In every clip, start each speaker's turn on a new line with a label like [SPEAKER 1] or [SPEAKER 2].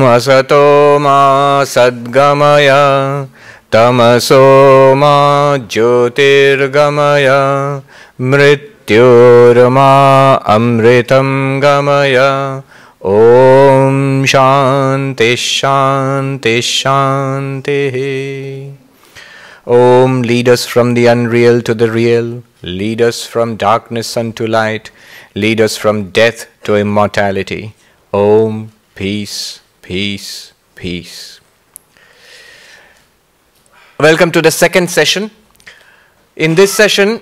[SPEAKER 1] asato ma sadgamaya tamaso ma jyotirgamaya mrityorma amritam gamaya. Om Shanti Shanti Shanti. Om, lead us from the unreal to the real, lead us from darkness unto light, lead us from death to immortality. Om, peace, peace, peace. Welcome to the second session. In this session,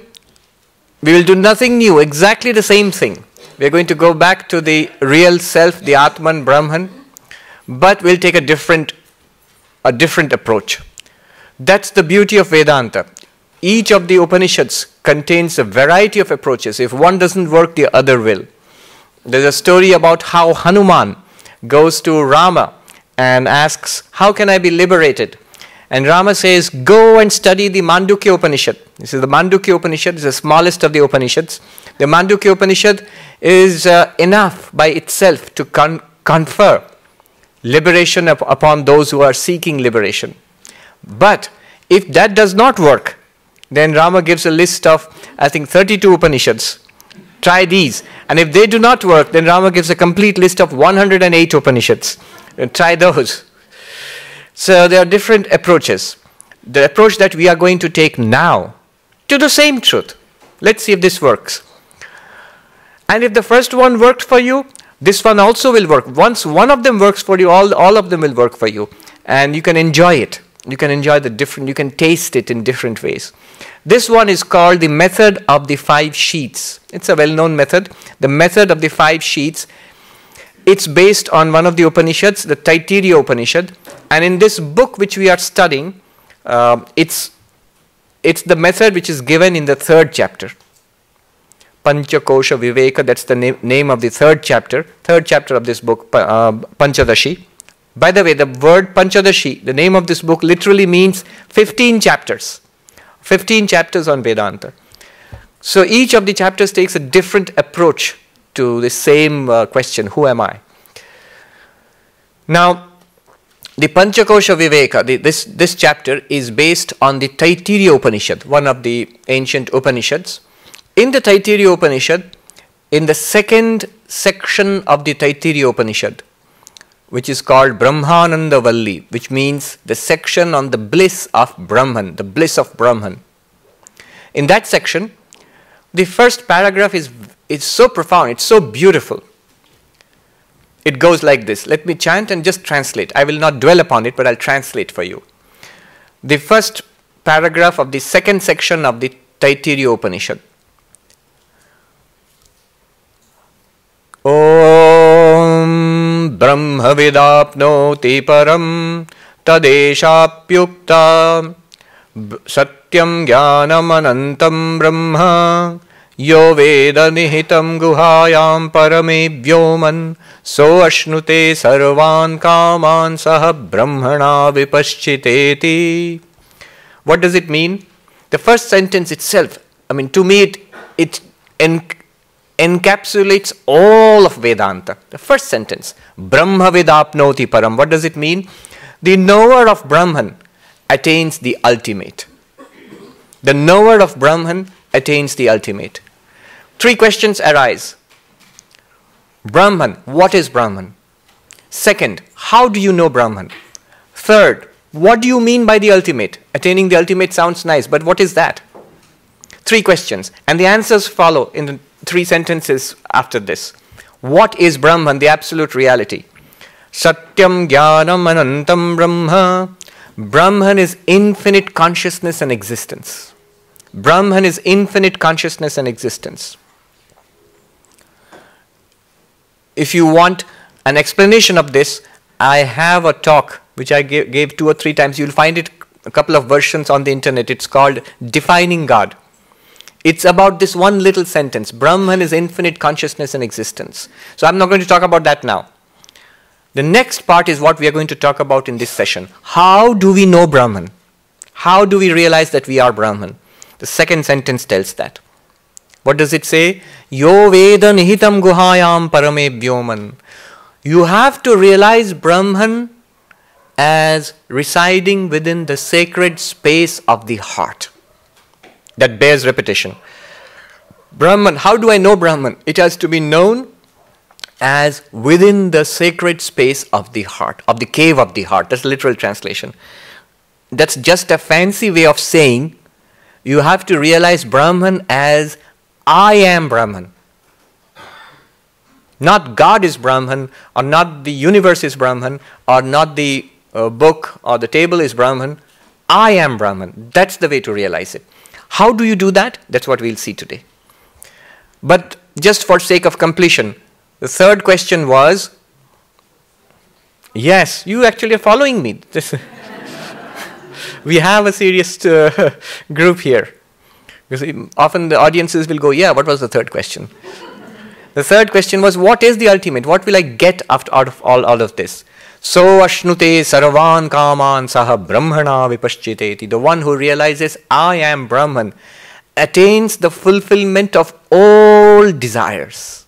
[SPEAKER 1] we will do nothing new, exactly the same thing. We are going to go back to the real self, the Atman Brahman, but we'll take a different approach. That's the beauty of Vedanta. Each of the Upanishads contains a variety of approaches. If one doesn't work, the other will. There's a story about how Hanuman goes to Rama and asks, how can I be liberated? And Rama says, go and study the Mandukya Upanishad. This is the Mandukya Upanishad, it's the smallest of the Upanishads. The Mandukya Upanishad is enough by itself to confer liberation upon those who are seeking liberation. But if that does not work, then Rama gives a list of, I think, 32 Upanishads. Try these. And if they do not work, then Rama gives a complete list of 108 Upanishads. And try those. So there are different approaches. The approach that we are going to take now to the same truth. Let's see if this works. And if the first one worked for you, this one also will work. Once one of them works for you, all of them will work for you. And you can enjoy it. You can enjoy you can taste it in different ways. This one is called the method of the 5 sheets. It's a well-known method. The method of the 5 sheets. It's based on one of the Upanishads, the Taittiriya Upanishad. And in this book which we are studying, it's the method which is given in the 3rd chapter. Panchakosha Viveka, that's the name of the 3rd chapter. 3rd chapter of this book, Panchadashi. By the way, the word Panchadashi, the name of this book literally means 15 chapters. 15 chapters on Vedanta. So each of the chapters takes a different approach to the same question, who am I? Now, the Panchakosha Viveka, this chapter is based on the Taittiriya Upanishad, one of the ancient Upanishads. In the Taittiriya Upanishad, in the 2nd section of the Taittiriya Upanishad, which is called Brahmananda Valli, which means the section on the bliss of Brahman, the bliss of Brahman. In that section, the first paragraph is so profound, it's so beautiful. It goes like this. Let me chant and just translate. I will not dwell upon it, but I'll translate for you. The first paragraph of the 2nd section of the Taittiriya Upanishad. Om Brahma Vidapnoti Param Tadeshapyukta Satyam Jnanam Anantam Brahma Yo Veda Nihitam Guhayam Parame Vyoman So Ashnute Sarvan Kaman Saha Brahmana Vipaschiteti. What does it mean? The first sentence itself, to me it encapsulates all of Vedanta. The first sentence, Brahma Vidapnoti Param. What does it mean? The knower of Brahman attains the ultimate. The knower of Brahman attains the ultimate. 3 questions arise. Brahman, what is Brahman? Second, how do you know Brahman? Third, what do you mean by the ultimate? Attaining the ultimate sounds nice, but what is that? 3 questions, and the answers follow in the 3 sentences after this. What is Brahman, the absolute reality? Satyam Jnanam Anantam Brahma. Brahman is infinite consciousness and existence. Brahman is infinite consciousness and existence. If you want an explanation of this, I have a talk which I gave 2 or 3 times. You'll find it, a couple of versions on the internet. It's called Defining God. It's about this one little sentence. Brahman is infinite consciousness and existence. So I'm not going to talk about that now. The next part is what we are going to talk about in this session. How do we know Brahman? How do we realize that we are Brahman? The second sentence tells that. What does it say? Yo Veda Nihitam Guhayam Parame Vyoman. You have to realize Brahman as residing within the sacred space of the heart. That bears repetition. Brahman, how do I know Brahman? It has to be known as within the sacred space of the heart, of the cave of the heart. That's the literal translation. That's just a fancy way of saying you have to realize Brahman as I am Brahman. Not God is Brahman, or not the universe is Brahman, or not the book or the table is Brahman. I am Brahman. That's the way to realize it. How do you do that? That's what we'll see today. But just for sake of completion, the third question was, yes, you actually are following me. We have a serious group here. Because often the audiences will go, yeah, what was the third question? The third question was, what is the ultimate? What will I get out of all of this? So ashnute sarvan kaman saha brahmana vipaschiteti. The one who realizes I am Brahman attains the fulfillment of all desires.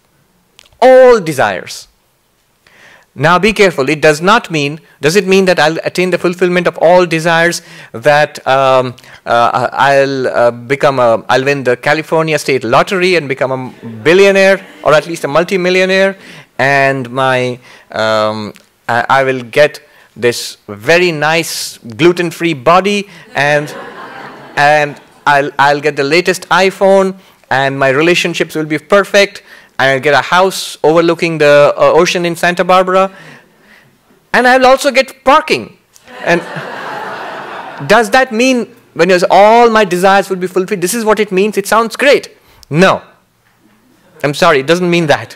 [SPEAKER 1] All desires. Now be careful, it does not mean, does it mean that I'll attain the fulfillment of all desires, that I'll win the California state lottery and become a billionaire or at least a multi-millionaire, and I will get this very nice gluten-free body, and I'll get the latest iPhone, and my relationships will be perfect, I'll get a house overlooking the ocean in Santa Barbara, and I'll also get parking. And does that mean when all my desires will be fulfilled? This is what it means. It sounds great. No. I'm sorry, it doesn't mean that.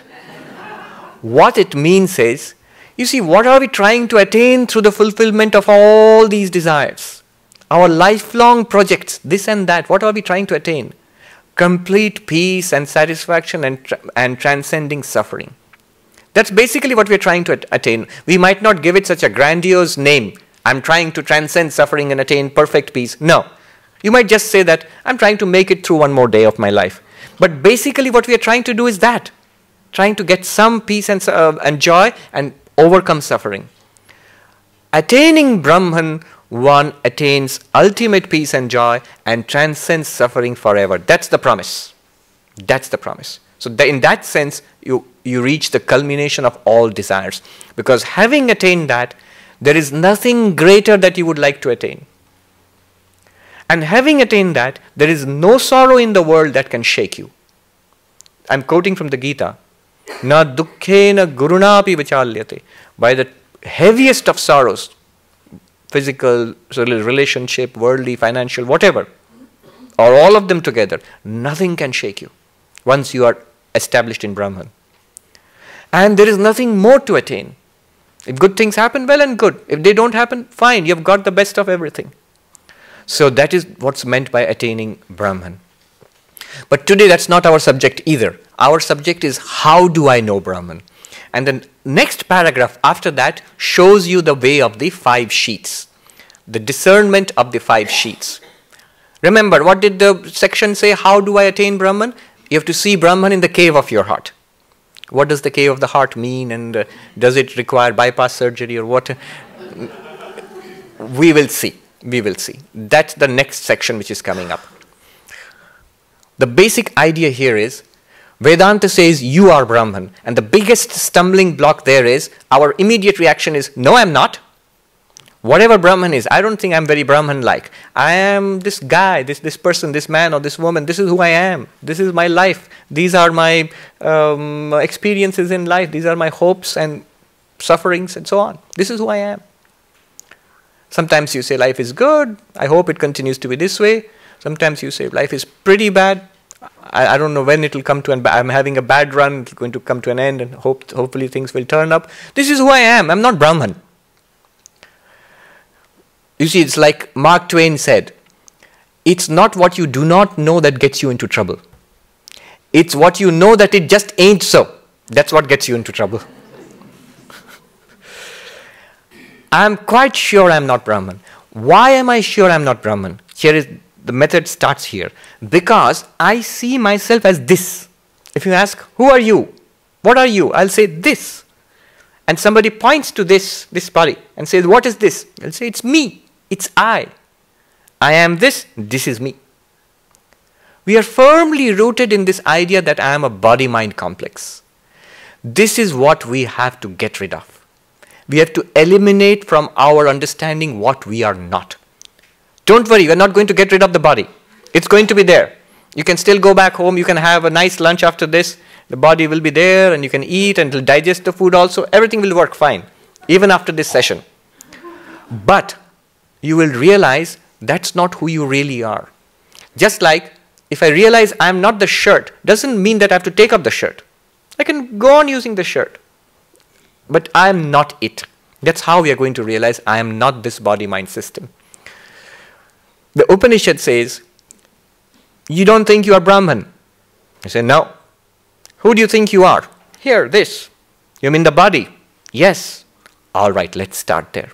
[SPEAKER 1] What it means is, you see, what are we trying to attain through the fulfillment of all these desires? Our lifelong projects, this and that, what are we trying to attain? Complete peace and satisfaction and transcending suffering. That's basically what we're trying to attain. We might not give it such a grandiose name. I'm trying to transcend suffering and attain perfect peace. No. You might just say that I'm trying to make it through one more day of my life. But basically what we are trying to do is that. Trying to get some peace and joy and overcome suffering. Attaining Brahman, one attains ultimate peace and joy and transcends suffering forever. That's the promise. That's the promise. So in that sense, you reach the culmination of all desires. Because having attained that, there is nothing greater that you would like to attain. And having attained that, there is no sorrow in the world that can shake you. I'm quoting from the Gita. Na dukkhena gurunapi vichalyate. By the heaviest of sorrows, physical, relationship, worldly, financial, whatever, or all of them together, nothing can shake you once you are established in Brahman. And there is nothing more to attain. If good things happen, well and good. If they don't happen, fine, you've got the best of everything. So that is what's meant by attaining Brahman. But today that's not our subject either. Our subject is, how do I know Brahman? And the next paragraph after that shows you the way of the 5 sheets. The discernment of the 5 sheets. Remember, what did the section say? How do I attain Brahman? You have to see Brahman in the cave of your heart. What does the cave of the heart mean? And does it require bypass surgery or what? We will see. We will see. That's the next section which is coming up. The basic idea here is, Vedanta says you are Brahman, and the biggest stumbling block there is, our immediate reaction is, no, I'm not. Whatever Brahman is, I don't think I'm very Brahman-like. I am this guy, this person, this man or this woman. This is who I am. This is my life. These are my experiences in life. These are my hopes and sufferings and so on. This is who I am. Sometimes you say life is good. I hope it continues to be this way. Sometimes you say life is pretty bad. I don't know when it will come to an end. I'm having a bad run. It's going to come to an end, and hopefully things will turn up. This is who I am. I'm not Brahman. You see, it's like Mark Twain said, it's not what you do not know that gets you into trouble. It's what you know that it just ain't so. That's what gets you into trouble. I'm quite sure I'm not Brahman. Why am I sure I'm not Brahman? Here is the method starts here. Because I see myself as this. If you ask, who are you? What are you? I'll say this. and somebody points to this body and says, what is this? They'll say, it's me, it's I. I am this is me. We are firmly rooted in this idea that I am a body-mind complex. This is what we have to get rid of. We have to eliminate from our understanding what we are not. Don't worry, we're not going to get rid of the body. It's going to be there. You can still go back home, you can have a nice lunch after this. The body will be there and you can eat and it'll digest the food also. Everything will work fine, even after this session. But you will realize that's not who you really are. Just like if I realize I'm not the shirt, doesn't mean that I have to take up the shirt. I can go on using the shirt. But I am not it. That's how we are going to realize I am not this body-mind system. The Upanishad says, you don't think you are Brahman? I say, no. Who do you think you are? Here, this. You mean the body? Yes. All right, let's start there.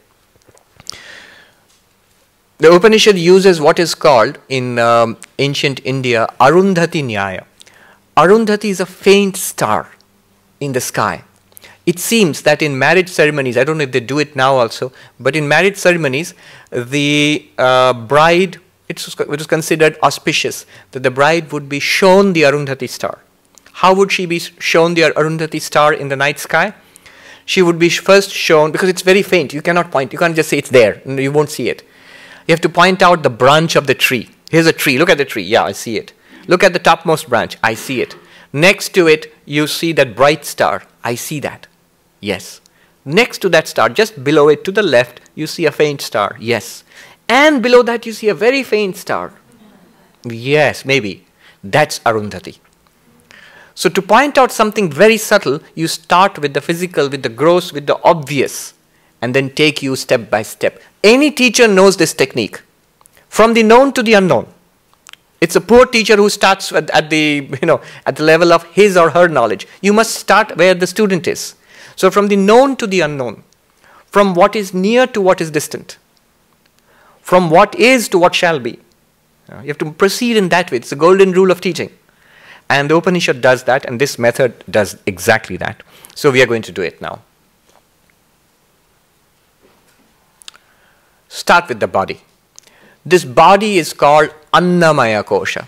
[SPEAKER 1] The Upanishad uses what is called in ancient India, Arundhati Nyaya. Arundhati is a faint star in the sky. It seems that in marriage ceremonies, I don't know if they do it now also, but in marriage ceremonies, the bride, it was considered auspicious that the bride would be shown the Arundhati star. How would she be shown the Arundhati star in the night sky? She would be first shown, because it's very faint, you cannot point, you can't just say it's there, you won't see it. You have to point out the branch of the tree. Here's a tree, look at the tree, yeah, I see it. Look at the topmost branch, I see it. Next to it, you see that bright star, I see that. Yes. Next to that star, just below it to the left, you see a faint star. Yes. And below that, you see a very faint star. Yes, maybe. That's Arundhati. So to point out something very subtle, you start with the physical, with the gross, with the obvious, and then take you step by step. Any teacher knows this technique. From the known to the unknown. It's a poor teacher who starts at the level of his or her knowledge. You must start where the student is. So from the known to the unknown, from what is near to what is distant, from what is to what shall be. You have to proceed in that way. It's the golden rule of teaching. And the Upanishad does that, and this method does exactly that. So we are going to do it now. Start with the body. This body is called Annamaya Kosha,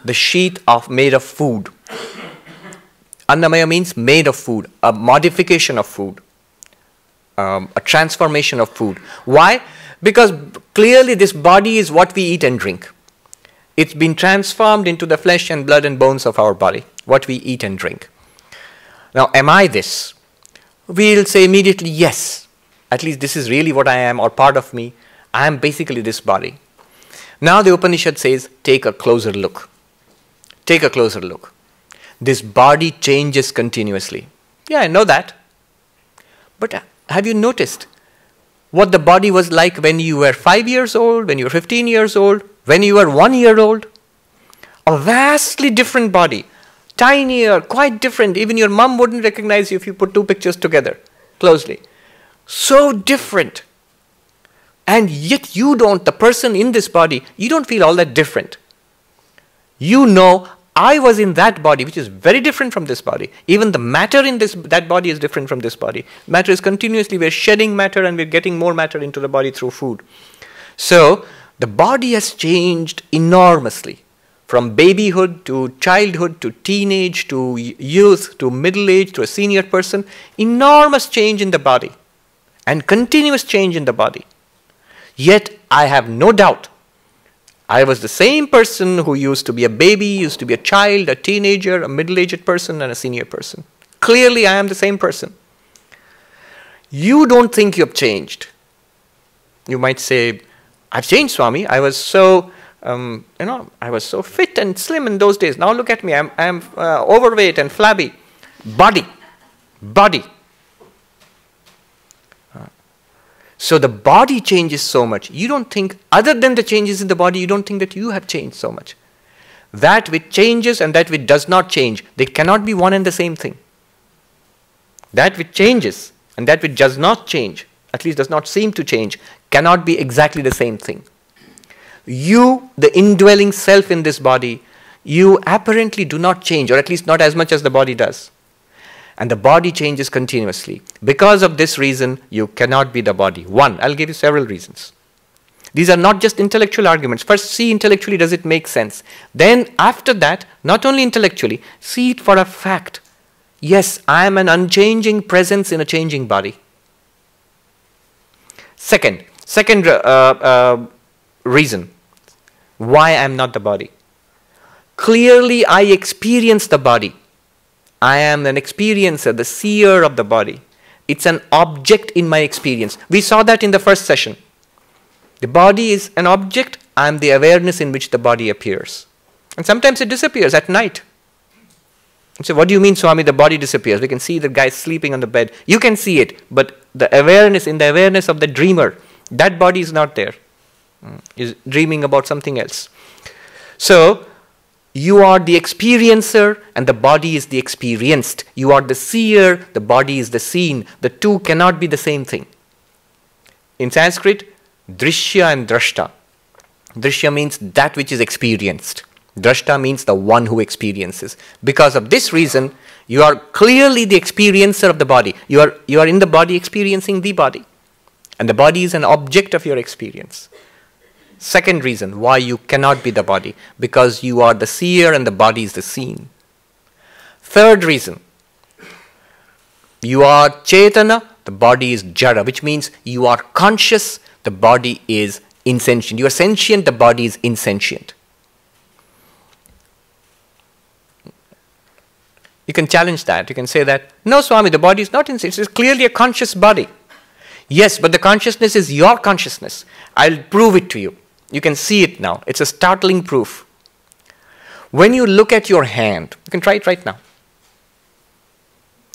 [SPEAKER 1] the sheath made of food. Annamaya means made of food, a modification of food, a transformation of food. Why? Because clearly this body is what we eat and drink. It's been transformed into the flesh and blood and bones of our body, what we eat and drink. Now, am I this? We'll say immediately, yes. At least this is really what I am, or part of me. I am basically this body. Now the Upanishad says, take a closer look. Take a closer look. This body changes continuously. Yeah, I know that. But have you noticed what the body was like when you were 5 years old, when you were 15 years old, when you were 1 year old? A vastly different body. Tinier, quite different. Even your mom wouldn't recognize you if you put two pictures together closely. So different. And yet you don't, the person in this body, you don't feel all that different. You know, I was in that body, which is very different from this body. Even the matter in that body is different from this body. Matter is continuously, we're shedding matter and we're getting more matter into the body through food. So, the body has changed enormously. From babyhood to childhood to teenage to youth to middle age to a senior person. Enormous change in the body. And continuous change in the body. Yet, I have no doubt, I was the same person who used to be a baby, used to be a child, a teenager, a middle-aged person, and a senior person. Clearly, I am the same person. You don't think you have changed. You might say, I've changed, Swami. I was so, I was so fit and slim in those days. Now look at me. I'm overweight and flabby. Body. So the body changes so much. You don't think, other than the changes in the body, you don't think that you have changed so much. That which changes and that which does not change, they cannot be one and the same thing. That which changes and that which does not change, at least does not seem to change, cannot be exactly the same thing. You, the indwelling self in this body, you apparently do not change, or at least not as much as the body does. And the body changes continuously. Because of this reason, you cannot be the body. One, I'll give you several reasons. These are not just intellectual arguments. First, see intellectually, does it make sense? Then, after that, not only intellectually, see it for a fact. Yes, I am an unchanging presence in a changing body. Second reason why I am not the body. Clearly, I experience the body. I am an experiencer, the seer of the body. It's an object in my experience. We saw that in the first session. The body is an object. I am the awareness in which the body appears. And sometimes it disappears at night. And so what do you mean, Swami, the body disappears? We can see the guy sleeping on the bed. You can see it, but the awareness, in the awareness of the dreamer, that body is not there. Is dreaming about something else. So, you are the experiencer and the body is the experienced. You are the seer, the body is the seen. The two cannot be the same thing. In Sanskrit, drishya and drashta. Drishya means that which is experienced. Drashta means the one who experiences. Because of this reason, you are clearly the experiencer of the body. You are in the body experiencing the body. And the body is an object of your experience. Second reason why you cannot be the body, because you are the seer and the body is the seen. Third reason, you are Chetana, the body is Jada, which means you are conscious, the body is insentient. You are sentient, the body is insentient. You can challenge that. You can say that, no Swami, the body is not insentient, it's clearly a conscious body. Yes, but the consciousness is your consciousness. I'll prove it to you. You can see it now. It's a startling proof. When you look at your hand, you can try it right now.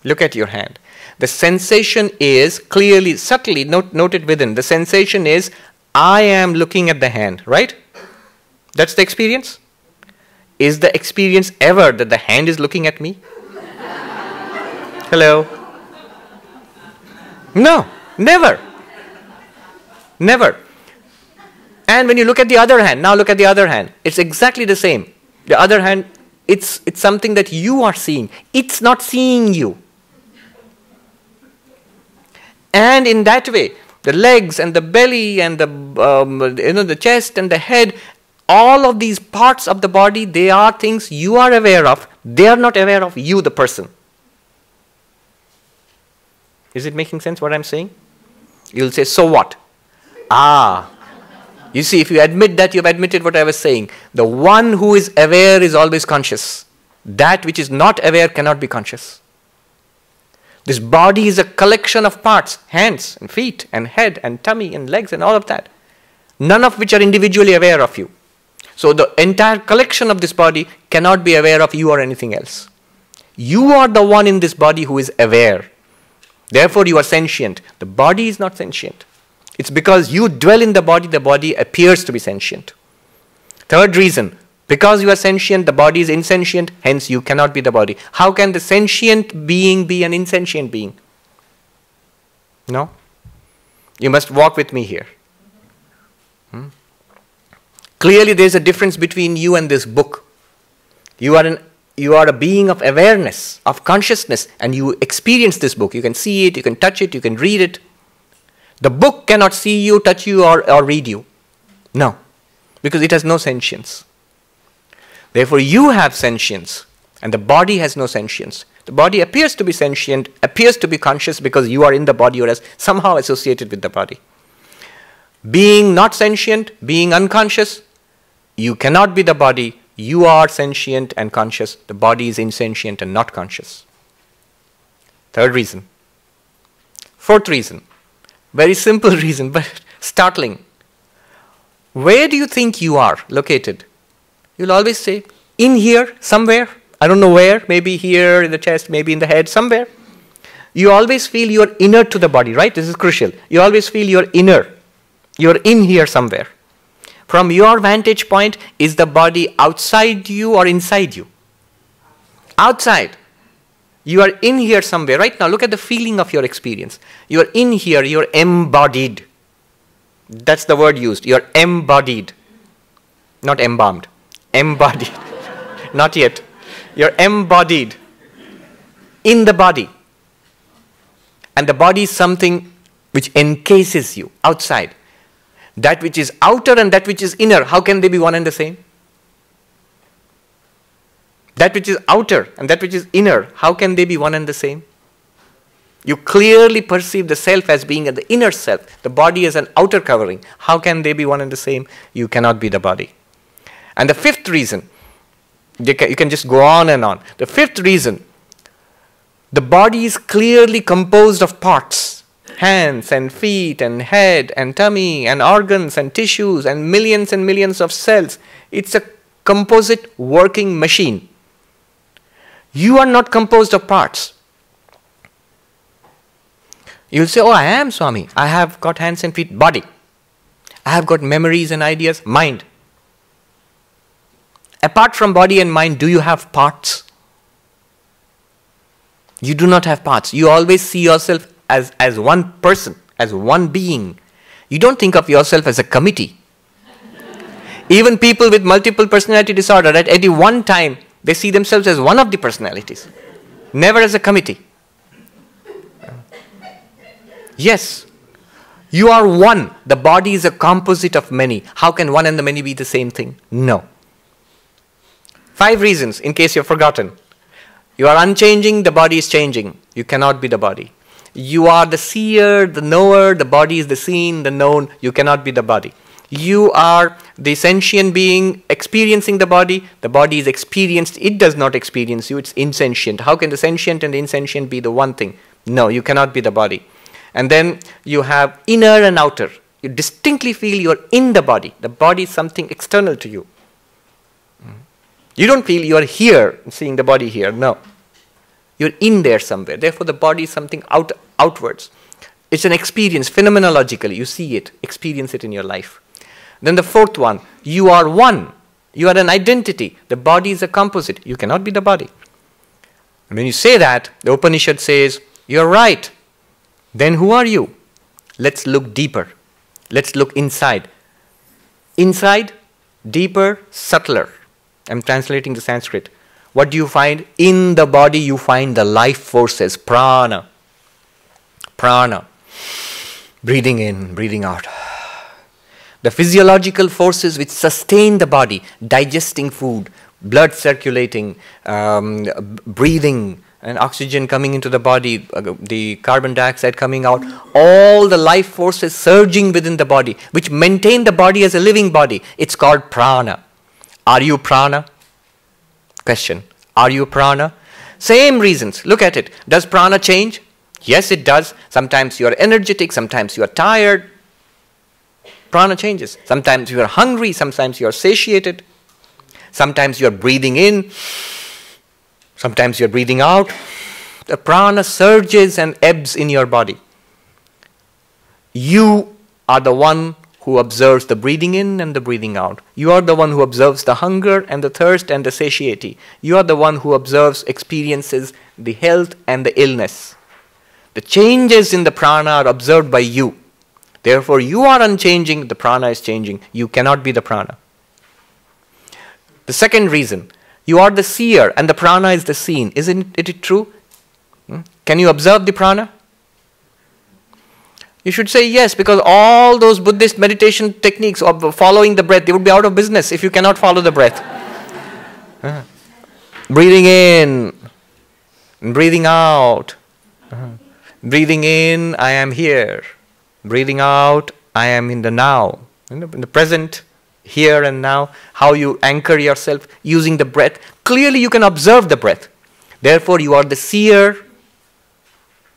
[SPEAKER 1] Look at your hand. The sensation is clearly, subtly noted within. The sensation is, I am looking at the hand, right? That's the experience? Is the experience ever that the hand is looking at me? Hello? No, never. Never. And when you look at the other hand, now look at the other hand. It's exactly the same. The other hand, it's something that you are seeing. It's not seeing you. And in that way, the legs and the belly and the chest and the head, all of these parts of the body, they are things you are aware of. They are not aware of you, the person. Is it making sense what I'm saying? You'll say, so what? You see, if you admit that, you've admitted what I was saying. The one who is aware is always conscious. That which is not aware cannot be conscious. This body is a collection of parts, hands and feet and head and tummy and legs and all of that. None of which are individually aware of you. So the entire collection of this body cannot be aware of you or anything else. You are the one in this body who is aware. Therefore you are sentient. The body is not sentient. It's because you dwell in the body appears to be sentient. Third reason, because you are sentient, the body is insentient, hence you cannot be the body. How can the sentient being be an insentient being? No? You must walk with me here. Clearly there is a difference between you and this book. You are a being of awareness, of consciousness, and you experience this book. You can see it, you can touch it, you can read it. The book cannot see you, touch you, or read you. No, because it has no sentience. Therefore, you have sentience, and the body has no sentience. The body appears to be sentient, appears to be conscious because you are in the body or as somehow associated with the body. Being not sentient, being unconscious, you cannot be the body. You are sentient and conscious. The body is insentient and not conscious. Third reason. Fourth reason. Very simple reason, but startling. Where do you think you are located? You'll always say, in here, somewhere. I don't know where, maybe here in the chest, maybe in the head, somewhere. You always feel you're inner to the body, right? This is crucial. You always feel you're inner. You're in here somewhere. From your vantage point, is the body outside you or inside you? Outside. You are in here somewhere. Right now, look at the feeling of your experience. You are in here, you are embodied. That's the word used. You are embodied. Not embalmed. Embodied. Not yet. You are embodied. in the body. And the body is something which encases you outside. That which is outer and that which is inner, how can they be one and the same? That which is outer and that which is inner, how can they be one and the same? You clearly perceive the self as being the inner self, the body as an outer covering. How can they be one and the same? You cannot be the body. And the fifth reason, you can just go on and on. The fifth reason, the body is clearly composed of parts. Hands and feet and head and tummy and organs and tissues and millions of cells. It's a composite working machine. You are not composed of parts. You'll say, oh, I am Swami. I have got hands and feet, body. I have got memories and ideas, mind. Apart from body and mind, do you have parts? You do not have parts. You always see yourself as one person, as one being. You don't think of yourself as a committee. Even people with multiple personality disorder, at any one time, they see themselves as one of the personalities, never as a committee. Yes, you are one. The body is a composite of many. How can one and the many be the same thing? No. 5 reasons, in case you've forgotten. You are unchanging, the body is changing. You cannot be the body. You are the seer, the knower, the body is the seen, the known. You cannot be the body. You are the sentient being experiencing the body is experienced. It does not experience you, it's insentient. How can the sentient and the insentient be the one thing? No, you cannot be the body. And then you have inner and outer. You distinctly feel you are in the body. The body is something external to you. You don't feel you are here, seeing the body here. No. You're in there somewhere. Therefore, the body is something outwards. It's an experience, phenomenologically. You see it, experience it in your life. Then the 4th one, you are one. You are an identity. The body is a composite. You cannot be the body. And when you say that, the Upanishad says, you're right. Then who are you? Let's look deeper. Let's look inside. Inside, deeper, subtler. I'm translating the Sanskrit. What do you find? In the body you find the life forces, prana. Prana. Breathing in, breathing out. The physiological forces which sustain the body, digesting food, blood circulating, breathing, and oxygen coming into the body, the carbon dioxide coming out, all the life forces surging within the body, which maintain the body as a living body. It's called prana. Are you prana? Question. Are you prana? Same reasons. Look at it. Does prana change? Yes, it does. Sometimes you are energetic, sometimes you are tired. Prana changes. Sometimes you are hungry, sometimes you are satiated. Sometimes you are breathing in, sometimes you are breathing out. The prana surges and ebbs in your body. You are the one who observes the breathing in and the breathing out. You are the one who observes the hunger and the thirst and the satiety. You are the one who observes, experiences the health and the illness. The changes in the prana are observed by you. Therefore, you are unchanging, the prana is changing. You cannot be the prana. The second reason, you are the seer and the prana is the seen. Isn't it true? Can you observe the prana? You should say yes, because all those Buddhist meditation techniques of following the breath, they would be out of business if you cannot follow the breath. Breathing in, breathing out. Breathing in, I am here. Breathing out, I am in the now. In the present, here and now. How you anchor yourself using the breath. Clearly you can observe the breath. Therefore you are the seer.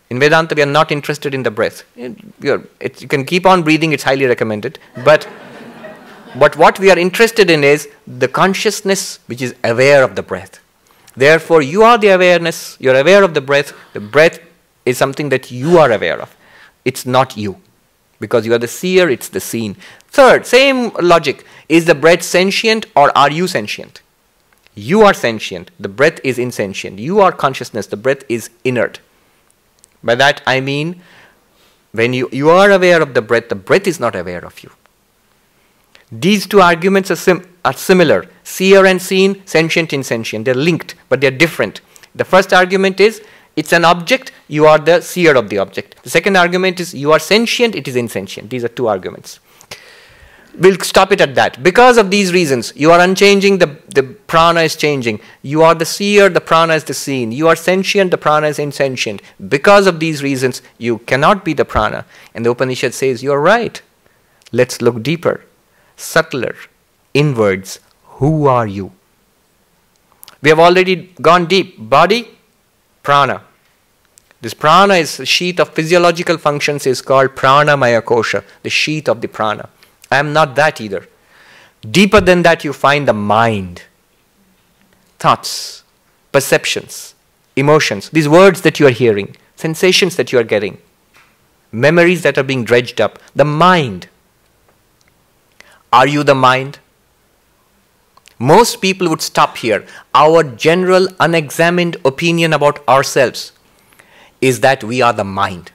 [SPEAKER 1] In Vedanta, we are not interested in the breath. You can keep on breathing, it's highly recommended. But what we are interested in is the consciousness which is aware of the breath. Therefore, you are the awareness, you are aware of the breath. The breath is something that you are aware of. It's not you. Because you are the seer, it's the seen. Third, same logic. Is the breath sentient or are you sentient? You are sentient. The breath is insentient. You are consciousness. The breath is inert. By that I mean, when you are aware of the breath is not aware of you. These two arguments are similar. Seer and seen, sentient, insentient. They're linked, but they're different. The first argument is, It's an object, you are the seer of the object. The second argument is you are sentient, it is insentient. These are two arguments. We'll stop it at that. Because of these reasons, you are unchanging, the prana is changing. You are the seer, the prana is the seen. You are sentient, the prana is insentient. Because of these reasons, you cannot be the prana. And the Upanishad says, you are right. Let's look deeper, subtler, inwards. Who are you? We have already gone deep. Body, prana. This prana is a sheath of physiological functions, is called pranamaya kosha, the sheath of the prana. I am not that either. Deeper than that, you find the mind. Thoughts, perceptions, emotions, these words that you are hearing, sensations that you are getting, memories that are being dredged up, the mind. Are you the mind? Most people would stop here. Our general unexamined opinion about ourselves is that we are the mind.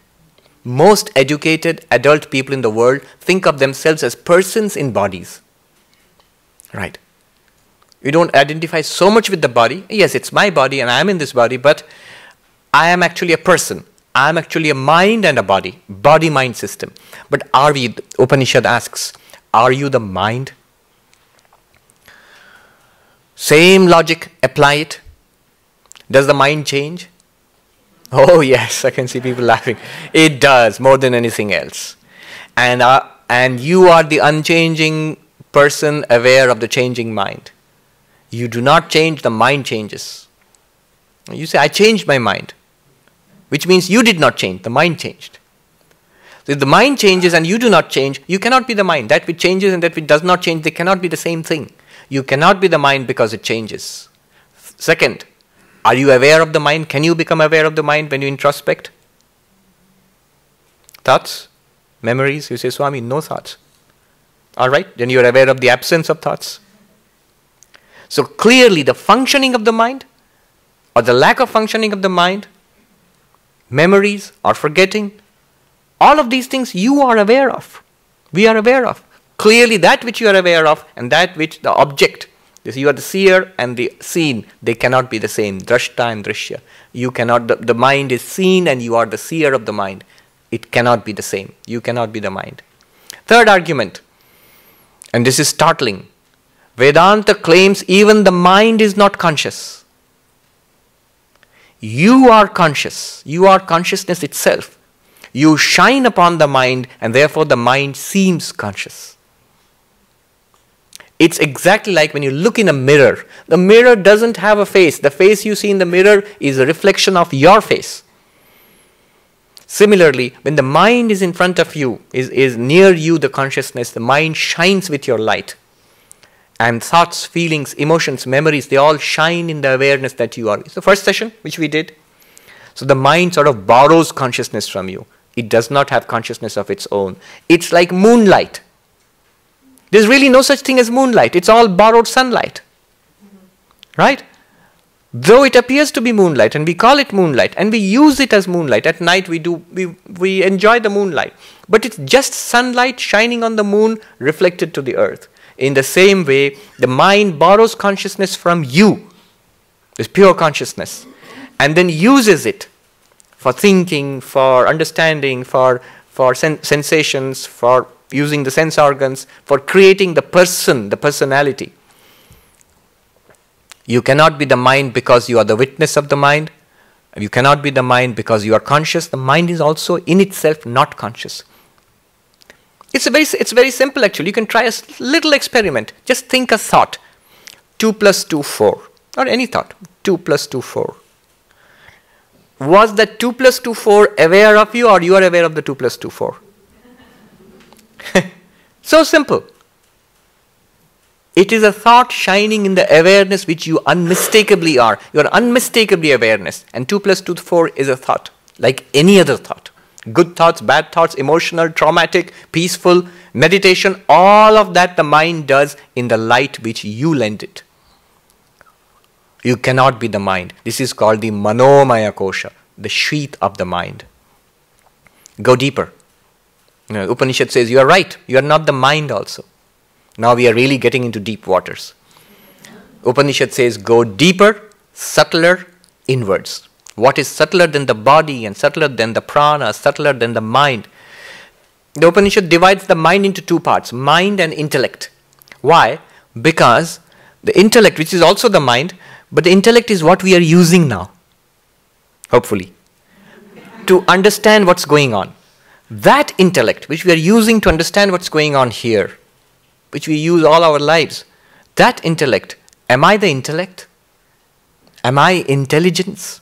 [SPEAKER 1] Most educated adult people in the world think of themselves as persons in bodies. Right. We don't identify so much with the body. Yes, it's my body and I am in this body, but I am actually a person. I am actually a mind and a body. Body-mind system. But are we, the Upanishad asks, are you the mind? Same logic, apply it. Does the mind change? Oh yes, I can see people laughing. It does, more than anything else. And you are the unchanging person aware of the changing mind. You do not change, the mind changes. You say, I changed my mind. Which means you did not change, the mind changed. So if the mind changes and you do not change, you cannot be the mind. That which changes and that which does not change, they cannot be the same thing. You cannot be the mind because it changes. Second, are you aware of the mind? Can you become aware of the mind when you introspect? Thoughts? Memories? You say, Swami, no thoughts. All right, then you are aware of the absence of thoughts. So clearly the functioning of the mind or the lack of functioning of the mind, memories or forgetting, all of these things you are aware of. We are aware of. Clearly that which you are aware of and that which the object, you are the seer and the seen, they cannot be the same. Drashta and drishya. You cannot, the mind is seen and you are the seer of the mind. It cannot be the same. You cannot be the mind. Third argument, and this is startling. Vedanta claims even the mind is not conscious. You are conscious. You are consciousness itself. You shine upon the mind and therefore the mind seems conscious. It's exactly like when you look in a mirror. The mirror doesn't have a face. The face you see in the mirror is a reflection of your face. Similarly, when the mind is in front of you, is near you, the consciousness, the mind shines with your light. And thoughts, feelings, emotions, memories, they all shine in the awareness that you are. It's the first session which we did. So the mind sort of borrows consciousness from you. It does not have consciousness of its own. It's like moonlight. There's really no such thing as moonlight. It's all borrowed sunlight. Right? Though it appears to be moonlight and we call it moonlight and we use it as moonlight. At night we enjoy the moonlight. But it's just sunlight shining on the moon reflected to the earth. In the same way, the mind borrows consciousness from you. This pure consciousness. And then uses it for thinking, for understanding, for sensations, for using the sense organs, for creating the person, the personality. You cannot be the mind because you are the witness of the mind. You cannot be the mind because you are conscious. The mind is also in itself not conscious. It's very simple actually. You can try a little experiment. Just think a thought. 2 plus 2, 4. Or any thought. 2 plus 2, 4. Was that 2 plus 2, 4 aware of you or you are aware of the 2 plus 2, 4? So simple. It is a thought shining in the awareness which you unmistakably are. You are unmistakably awareness. And 2 plus 2, 4 is a thought. Like any other thought. Good thoughts, bad thoughts, emotional, traumatic, peaceful, meditation. All of that the mind does in the light which you lend it. You cannot be the mind. This is called the manomaya kosha. The sheath of the mind. Go deeper. Upanishad says, you are right. You are not the mind also. Now we are really getting into deep waters. Upanishad says, go deeper, subtler, inwards. What is subtler than the body and subtler than the prana, subtler than the mind? The Upanishad divides the mind into two parts, mind and intellect. Why? Because the intellect, which is also the mind, but the intellect is what we are using now, hopefully, to understand what's going on. That intellect, which we are using to understand what's going on here, which we use all our lives, that intellect, am I the intellect? Am I intelligence?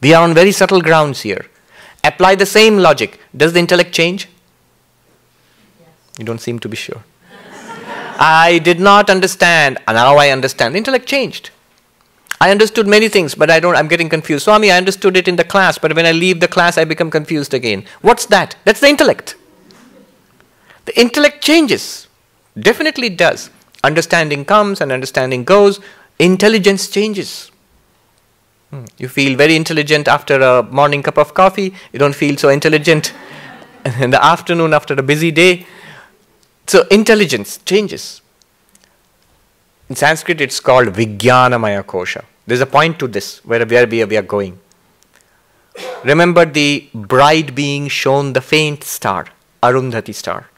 [SPEAKER 1] We are on very subtle grounds here. Apply the same logic. Does the intellect change?
[SPEAKER 2] Yes.
[SPEAKER 1] You don't seem to be sure. I did not understand, and now I understand. The intellect changed. I understood many things, but I'm getting confused. Swami, I understood it in the class, but when I leave the class, I become confused again. What's that? That's the intellect. The intellect changes. Definitely it does. Understanding comes and understanding goes. Intelligence changes. You feel very intelligent after a morning cup of coffee. You don't feel so intelligent in the afternoon after a busy day. So intelligence changes. In Sanskrit, it's called Vijnanamaya Kosha. There's a point to this, where we are going. Remember the bride being shown the faint star, Arundhati star.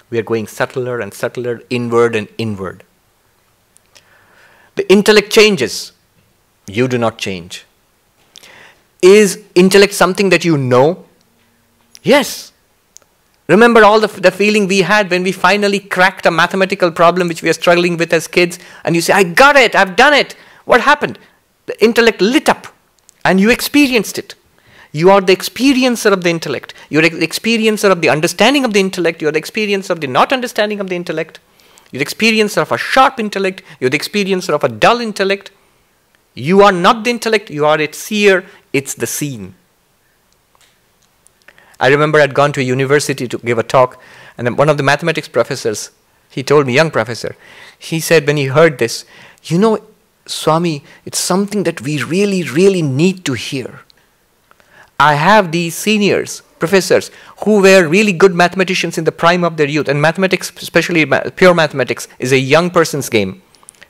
[SPEAKER 1] We are going subtler and subtler, inward and inward. The intellect changes. You do not change. Is intellect something that you know? Yes. Remember all the feeling we had when we finally cracked a mathematical problem which we are struggling with as kids, and you say, I got it, I've done it. What happened? The intellect lit up and you experienced it. You are the experiencer of the intellect. You are the experiencer of the understanding of the intellect. You are the experiencer of the not understanding of the intellect. You are the experiencer of a sharp intellect. You are the experiencer of a dull intellect. You are not the intellect, you are its seer, it's the seen. I remember I'd gone to a university to give a talk, and then one of the mathematics professors, he told me, young professor, he said when he heard this, you know, Swami, it's something that we really, really need to hear. I have these seniors, professors, who were really good mathematicians in the prime of their youth, and mathematics, especially pure mathematics, is a young person's game.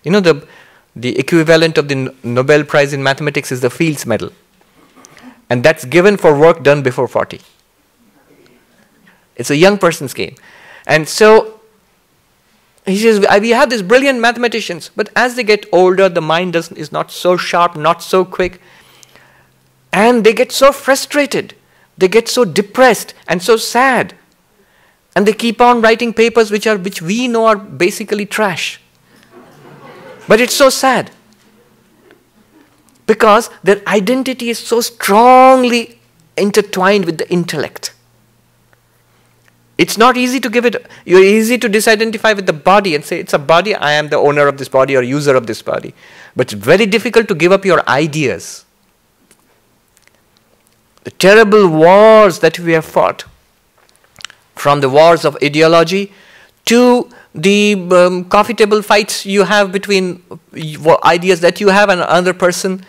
[SPEAKER 1] You know, the equivalent of the Nobel Prize in mathematics is the Fields Medal. And that's given for work done before 40. It's a young person's game. And so, he says, we have these brilliant mathematicians, but as they get older, the mind is not so sharp, not so quick. And they get so frustrated. They get so depressed and so sad. And they keep on writing papers which we know are basically trash. But it's so sad because their identity is so strongly intertwined with the intellect. It's not easy to give it, you're easy to disidentify with the body and say, it's a body, I am the owner of this body or user of this body. But it's very difficult to give up your ideas. The terrible wars that we have fought, from the wars of ideology to the coffee table fights you have between ideas that you have and another person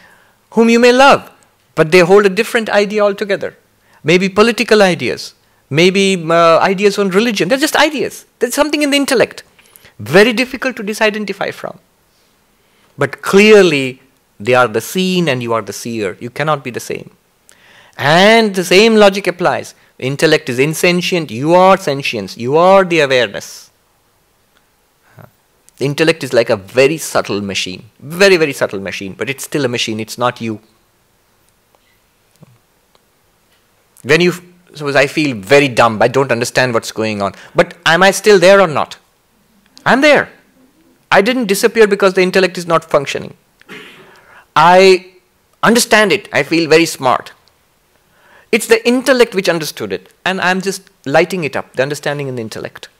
[SPEAKER 1] whom you may love, but they hold a different idea altogether. Maybe political ideas, maybe ideas on religion. They're just ideas. There's something in the intellect. Very difficult to disidentify from. But clearly, they are the seen and you are the seer. You cannot be the same. And the same logic applies. Intellect is insentient. You are sentience. You are the awareness. The intellect is like a very subtle machine. Very, very subtle machine. But it's still a machine. It's not you. Suppose I feel very dumb. I don't understand what's going on. But am I still there or not? I'm there. I didn't disappear because the intellect is not functioning. I understand it. I feel very smart. It's the intellect which understood it. And I'm just lighting it up. The understanding in the intellect.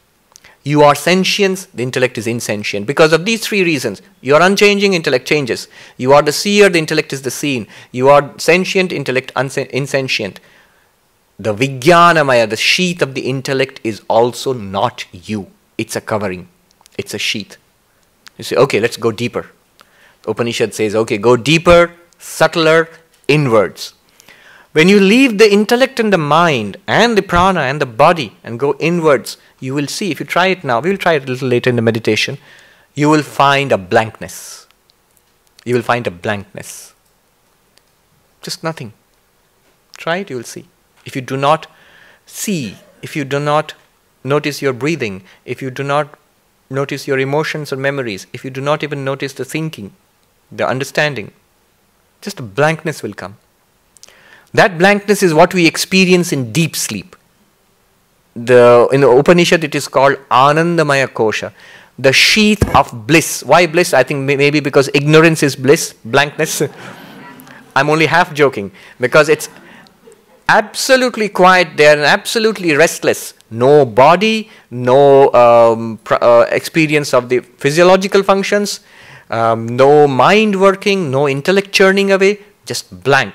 [SPEAKER 1] You are sentience, the intellect is insentient. Because of these three reasons. You are unchanging, intellect changes. You are the seer, the intellect is the seen. You are sentient, intellect insentient. The Vijnanamaya, the sheath of the intellect is also not you. It's a covering. It's a sheath. You say, okay, let's go deeper. Upanishad says, okay, go deeper, subtler, inwards. When you leave the intellect and the mind and the prana and the body and go inwards, you will see, if you try it now, we will try it a little later in the meditation, you will find a blankness. You will find a blankness. Just nothing. Try it, you will see. If you do not see, if you do not notice your breathing, if you do not notice your emotions or memories, if you do not even notice the thinking, the understanding, just a blankness will come. That blankness is what we experience in deep sleep. In the Upanishad it is called Anandamaya Kosha, the sheath of bliss. Why bliss? I think maybe because ignorance is bliss, blankness. I'm only half joking, because it's absolutely quiet there and absolutely restless. No body, no experience of the physiological functions, no mind working, no intellect churning away, just blank.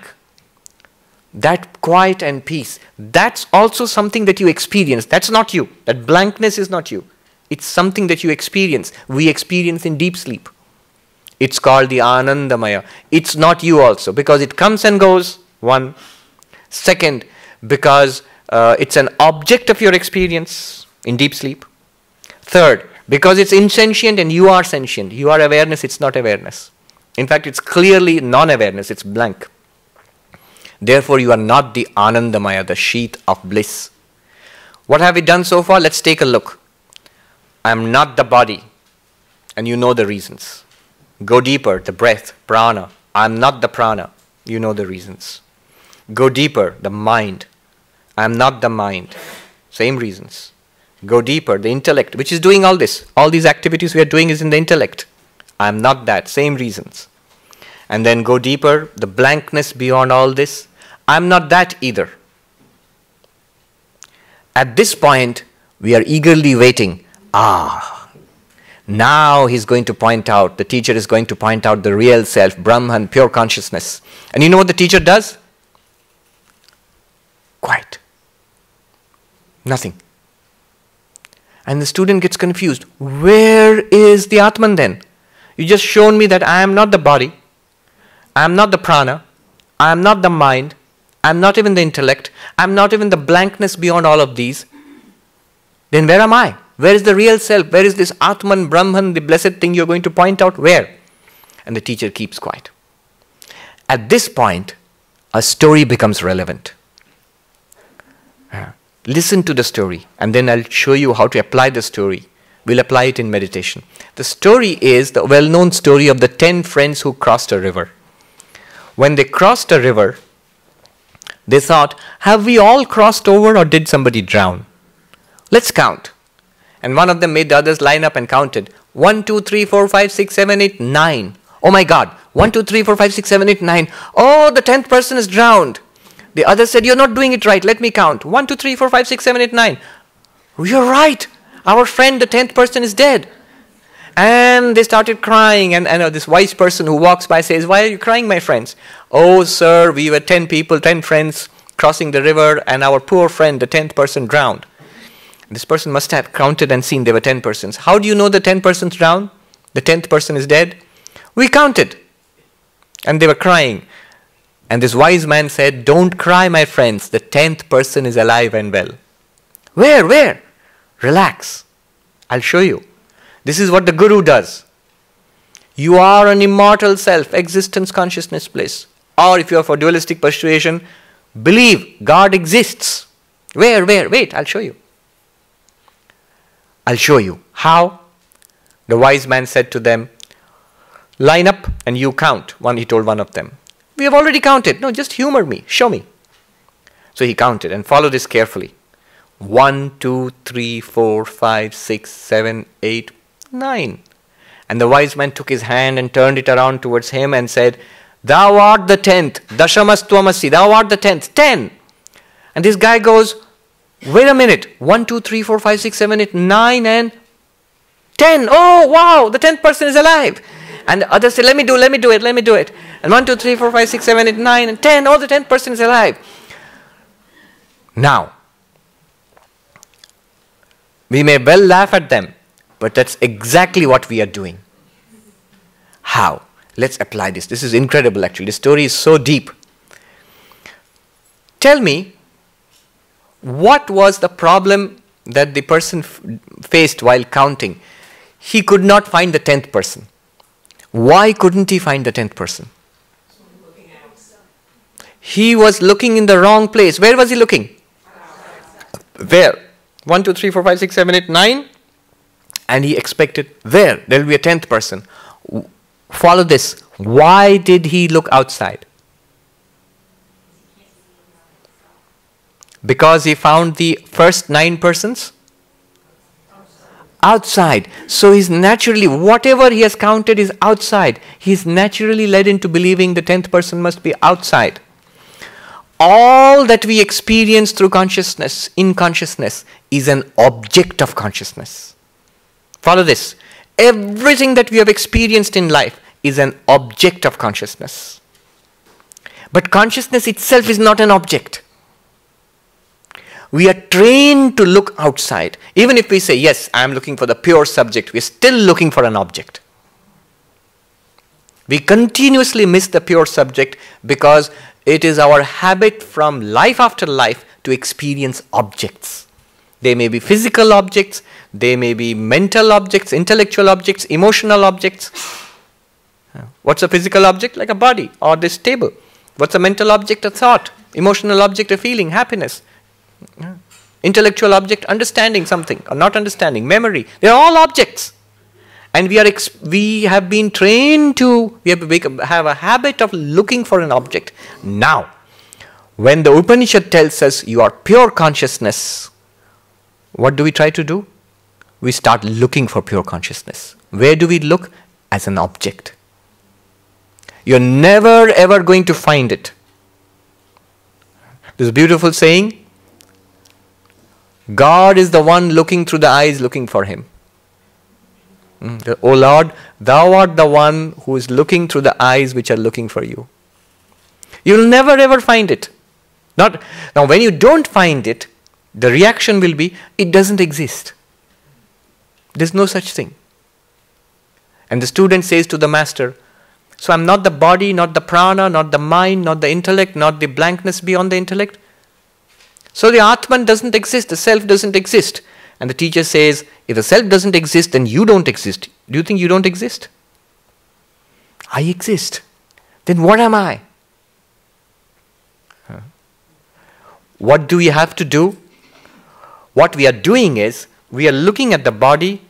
[SPEAKER 1] That quiet and peace, that's also something that you experience. That's not you. That blankness is not you. It's something that you experience. We experience in deep sleep. It's called the Anandamaya. It's not you also, because it comes and goes, one. Second, because it's an object of your experience in deep sleep. Third, because it's insentient and you are sentient. You are awareness, it's not awareness. In fact, it's clearly non-awareness, it's blank. Therefore, you are not the Anandamaya, the sheath of bliss. What have we done so far? Let's take a look. I am not the body, and you know the reasons. Go deeper, the breath, prana. I am not the prana, you know the reasons. Go deeper, the mind. I am not the mind, same reasons. Go deeper, the intellect, which is doing all this. All these activities we are doing is in the intellect. I am not that, same reasons. And then go deeper, the blankness beyond all this. I am not that either. At this point, we are eagerly waiting. Now he's going to point out, the teacher is going to point out the real self, Brahman, pure consciousness. And you know what the teacher does? Quiet. Nothing. And the student gets confused. Where is the Atman then? You just shown me that I am not the body. I am not the prana. I am not the mind. I am not even the intellect. I am not even the blankness beyond all of these. Then where am I? Where is the real self? Where is this Atman, Brahman, the blessed thing you're going to point out? Where? And the teacher keeps quiet. At this point, a story becomes relevant. Listen to the story, and then I'll show you how to apply the story. We'll apply it in meditation. The story is the well-known story of the 10 friends who crossed a river. When they crossed a river, they thought, have we all crossed over or did somebody drown? Let's count. And one of them made the others line up and counted. 1, 2, 3, 4, 5, 6, 7, 8, 9. Oh my God. 1, 2, 3, 4, 5, 6, 7, 8, 9. Oh, the 10th person is drowned. The other said, you're not doing it right. Let me count. 1, 2, 3, 4, 5, 6, 7, 8, 9. You're right. Our friend, the 10th person, is dead. And they started crying. And this wise person who walks by says, why are you crying, my friends? Oh, sir, we were 10 people, 10 friends crossing the river, and our poor friend, the 10th person, drowned. This person must have counted and seen there were 10 persons. How do you know the 10 persons drowned? The 10th person is dead? We counted. And they were crying. And this wise man said, don't cry, my friends. The 10th person is alive and well. Where? Relax. I'll show you. This is what the Guru does. You are an immortal self, existence, consciousness, bliss. Or if you are for dualistic persuasion, believe God exists. Where? Wait, I'll show you. I'll show you. How? The wise man said to them, line up and you count. He told one of them. We have already counted. No, just humor me. Show me. So he counted and follow this carefully. 1, 2, 3, 4, 5, 6, 7, 8, 9. And the wise man took his hand and turned it around towards him and said, thou art the 10th. Dashamastvamasi. Thou art the 10th. 10. And this guy goes, wait a minute. 1, 2, 3, 4, 5, 6, 7, 8, 9 and 10. Oh, wow. The 10th person is alive. And the others said, let me do it. And 1, 2, 3, 4, 5, 6, 7, 8, 9 and 10. Oh, the 10th person is alive. Now, we may well laugh at them, but that's exactly what we are doing. How? Let's apply this. This is incredible actually. The story is so deep. Tell me, what was the problem that the person faced while counting? He could not find the 10th person. Why couldn't he find the 10th person? He was looking in the wrong place. Where was he looking? Where? 1, 2, 3, 4, 5, 6, 7, 8, 9. And he expected there will be a 10th person. Follow this. Why did he look outside? Because he found the first 9 persons outside. So he's naturally, whatever he has counted is outside. He's naturally led into believing the 10th person must be outside. All that we experience through consciousness, in consciousness, is an object of consciousness. Follow this. Everything that we have experienced in life is an object of consciousness. But consciousness itself is not an object. We are trained to look outside. Even if we say, yes, I am looking for the pure subject, we are still looking for an object. We continuously miss the pure subject because it is our habit from life after life to experience objects. They may be physical objects, they may be mental objects, intellectual objects, emotional objects. What's a physical object? Like a body or this table. What's a mental object? A thought. Emotional object? A feeling, happiness. Intellectual object? Understanding something or not understanding. Memory. They are all objects. And we have been trained to, have a habit of looking for an object. Now, when the Upanishad tells us you are pure consciousness, what do we try to do? We start looking for pure consciousness. Where do we look? As an object. You're never ever going to find it. This beautiful saying, God is the one looking through the eyes looking for him. O Lord, thou art the one who is looking through the eyes which are looking for you. You'll never ever find it. Now when you don't find it, the reaction will be, it doesn't exist. There's no such thing. And the student says to the master, so I'm not the body, not the prana, not the mind, not the intellect, not the blankness beyond the intellect. So the Atman doesn't exist, the self doesn't exist. And the teacher says, if the self doesn't exist, then you don't exist. Do you think you don't exist? I exist. Then what am I? What do we have to do? What we are doing is, we are looking at the body,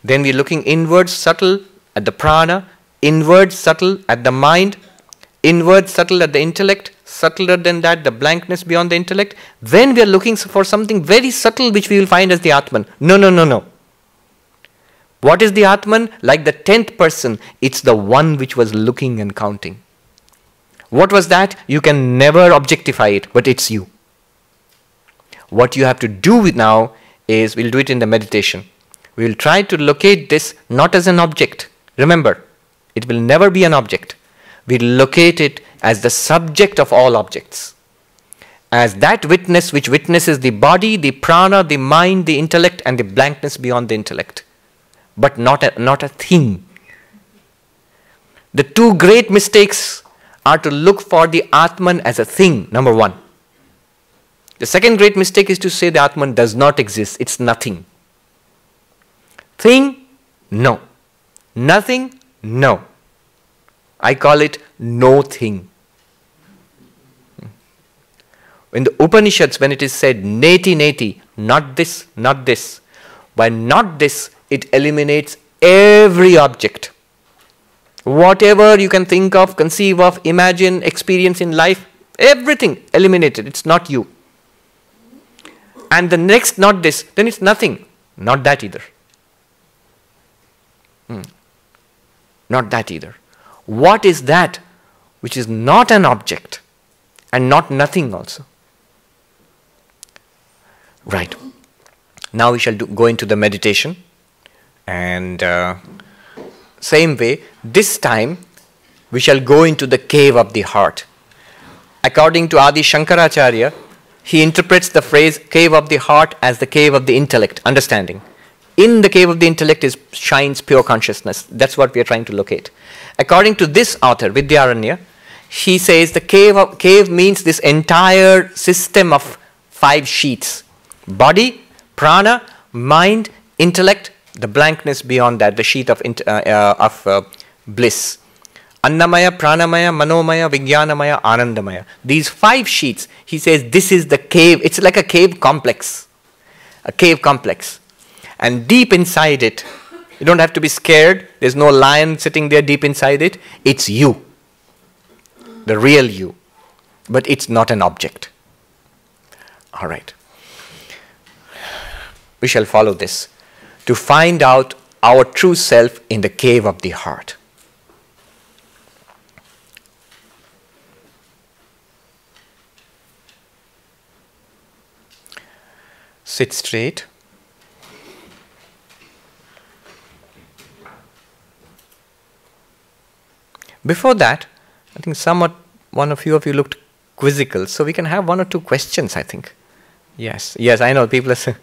[SPEAKER 1] then we are looking inward, subtle at the prana, inward, subtle at the mind, inward, subtle at the intellect, subtler than that, the blankness beyond the intellect. Then we are looking for something very subtle which we will find as the Atman. No. What is the Atman? Like the 10th person, it's the one which was looking and counting. What was that? You can never objectify it, but it's you. What you have to do now is, we'll do it in the meditation. We will try to locate this not as an object. Remember, it will never be an object. We'll locate it as the subject of all objects. As that witness which witnesses the body, the prana, the mind, the intellect, and the blankness beyond the intellect. But not a thing. The 2 great mistakes are to look for the Atman as a thing, number 1. The second great mistake is to say the Atman does not exist, it's nothing. Thing? No. Nothing? No. I call it no thing. In the Upanishads, when it is said neti neti, not this, not this, by not this, it eliminates every object. Whatever you can think of, conceive of, imagine, experience in life, everything eliminated. It's not you. And the next not this, then it's nothing. Not that either. Not that either. What is that which is not an object and not nothing also? Right. Now we shall go into the meditation. And same way, this time we shall go into the cave of the heart. According to Adi Shankaracharya, he interprets the phrase cave of the heart as the cave of the intellect, understanding. In the cave of the intellect shines pure consciousness. That's what we are trying to locate. According to this author, Vidyaranya, he says the cave means this entire system of 5 sheets. Body, prana, mind, intellect, the blankness beyond that, the sheet of bliss. Annamaya, Pranamaya, Manomaya, Vijnanamaya, Anandamaya. These 5 sheets, he says this is the cave. It's like a cave complex. A cave complex. And deep inside it, you don't have to be scared. There's no lion sitting there deep inside it. It's you. The real you. But it's not an object. All right. We shall follow this to find out our true self in the cave of the heart. Sit straight. Before that, I think one or few of you looked quizzical, so we can have 1 or 2 questions, I think. Yes, I know people are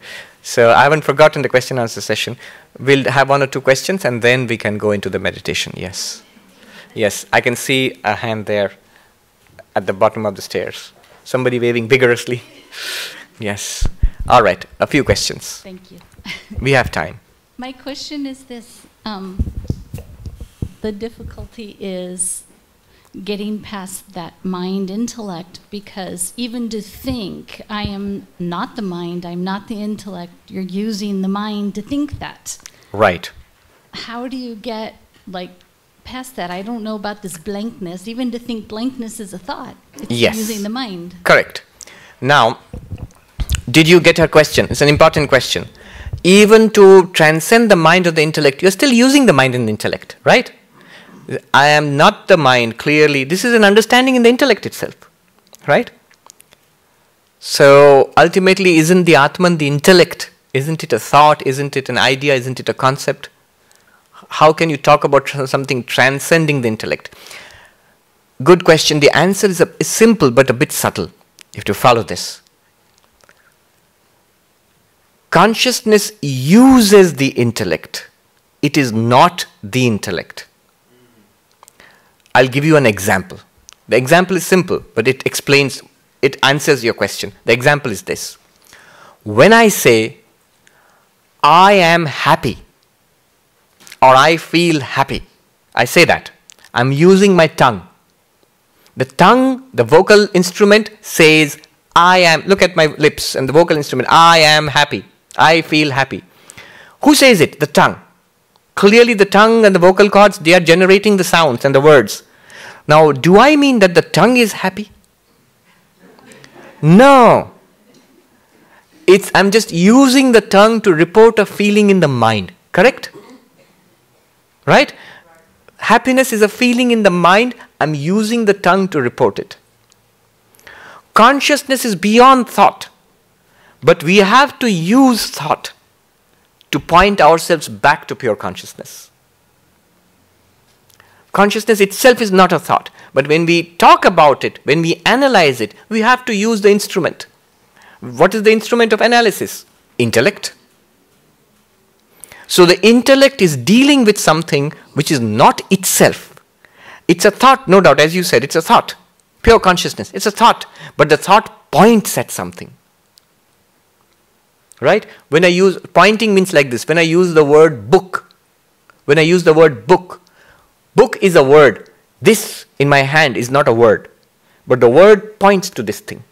[SPEAKER 1] so I haven't forgotten the question answer session. We'll have 1 or 2 questions and then we can go into the meditation. Yes, I can see a hand there at the bottom of the stairs. Somebody waving vigorously. Yes. All right, a few questions.
[SPEAKER 2] Thank you.
[SPEAKER 1] We have time.
[SPEAKER 2] My question is this. The difficulty is getting past that mind intellect, because even to think I am not the mind, I'm not the intellect, you're using the mind to think that.
[SPEAKER 1] Right.
[SPEAKER 2] How do you get past that? I don't know about this blankness. Even to think blankness is a thought. It's using the mind.
[SPEAKER 1] Correct. Now, did you get her question? It's an important question. Even to transcend the mind or the intellect, you're still using the mind and the intellect, right? I am not the mind, clearly. This is an understanding in the intellect itself, right? So, ultimately, isn't the Atman the intellect? Isn't it a thought? Isn't it an idea? Isn't it a concept? How can you talk about something transcending the intellect? Good question. The answer is simple but a bit subtle. You have to follow this. Consciousness uses the intellect. It is not the intellect. I'll give you an example. The example is simple, but it answers your question. The example is this. When I say, I am happy, or I feel happy, I say that. I'm using my tongue. The tongue, the vocal instrument says, I am, look at my lips and the vocal instrument, I am happy, I feel happy. Who says it? The tongue. Clearly the tongue and the vocal cords, they are generating the sounds and the words. Now, do I mean that the tongue is happy? No. I'm just using the tongue to report a feeling in the mind. Correct? Right? Happiness is a feeling in the mind. I'm using the tongue to report it. Consciousness is beyond thought. But we have to use thought to point ourselves back to pure consciousness. Consciousness itself is not a thought. But when we talk about it, when we analyze it, we have to use the instrument. What is the instrument of analysis? Intellect. So the intellect is dealing with something which is not itself. It's a thought, no doubt, as you said, it's a thought. Pure consciousness, it's a thought. But the thought points at something. Right? When I use, pointing means like this. When I use the word book, book is a word. This in my hand is not a word. But the word points to this thing.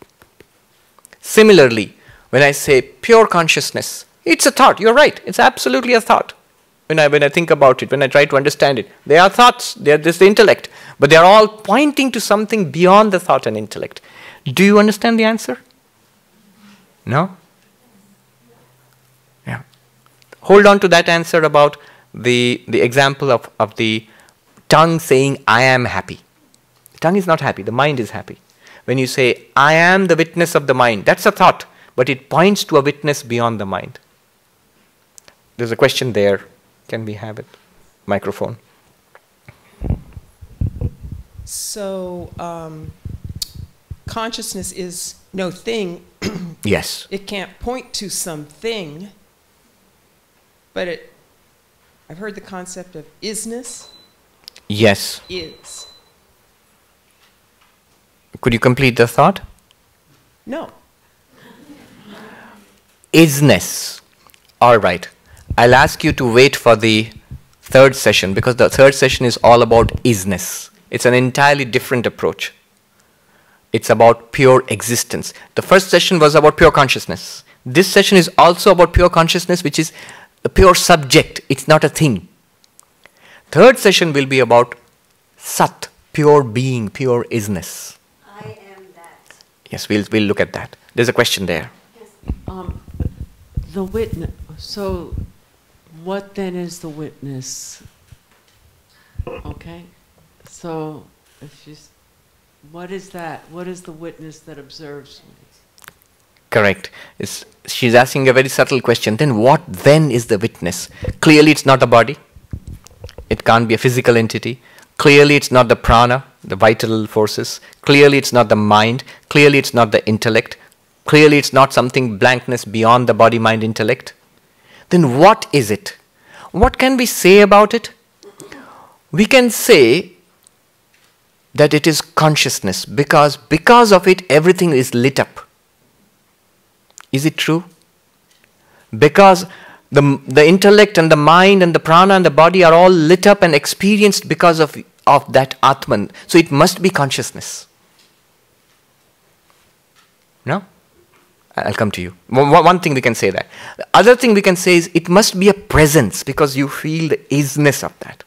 [SPEAKER 1] Similarly, when I say pure consciousness, it's a thought. You're right. It's absolutely a thought. When I think about it, when I try to understand it, they are thoughts. They are just the intellect. But they are all pointing to something beyond the thought and intellect. Do you understand the answer? No? Yeah. Hold on to that answer about the example of the tongue saying, I am happy. The tongue is not happy. The mind is happy. When you say, I am the witness of the mind, that's a thought. But it points to a witness beyond the mind. There's a question there. Can we have it? Microphone.
[SPEAKER 3] So, consciousness is no thing.
[SPEAKER 1] Yes.
[SPEAKER 3] It can't point to something, but I've heard the concept of isness.
[SPEAKER 1] Yes.
[SPEAKER 3] Is.
[SPEAKER 1] Could you complete the thought?
[SPEAKER 3] No.
[SPEAKER 1] Isness. All right. I'll ask you to wait for the third session, because the third session is all about isness. It's an entirely different approach. It's about pure existence. The first session was about pure consciousness. This session is also about pure consciousness, which is a pure subject. It's not a thing. Third session will be about Sat, pure being, pure isness.
[SPEAKER 4] I am that.
[SPEAKER 1] Yes, we'll look at that. There's a question there.
[SPEAKER 5] The witness. So, what then is the witness? Okay, so what is that? What is the witness that observes me?
[SPEAKER 1] Correct. She's asking a very subtle question. Then what then is the witness? Clearly it's not the body. It can't be a physical entity. Clearly it's not the prana, the vital forces. Clearly it's not the mind. Clearly it's not the intellect. Clearly it's not something blankness beyond the body, mind, intellect. Then what is it? What can we say about it? We can say that it is consciousness because of it everything is lit up. Is it true? Because the intellect and the mind and the prana and the body are all lit up and experienced because of that Atman. So it must be consciousness. No? I'll come to you. One thing we can say that. The other thing we can say is it must be a presence because you feel the isness of that.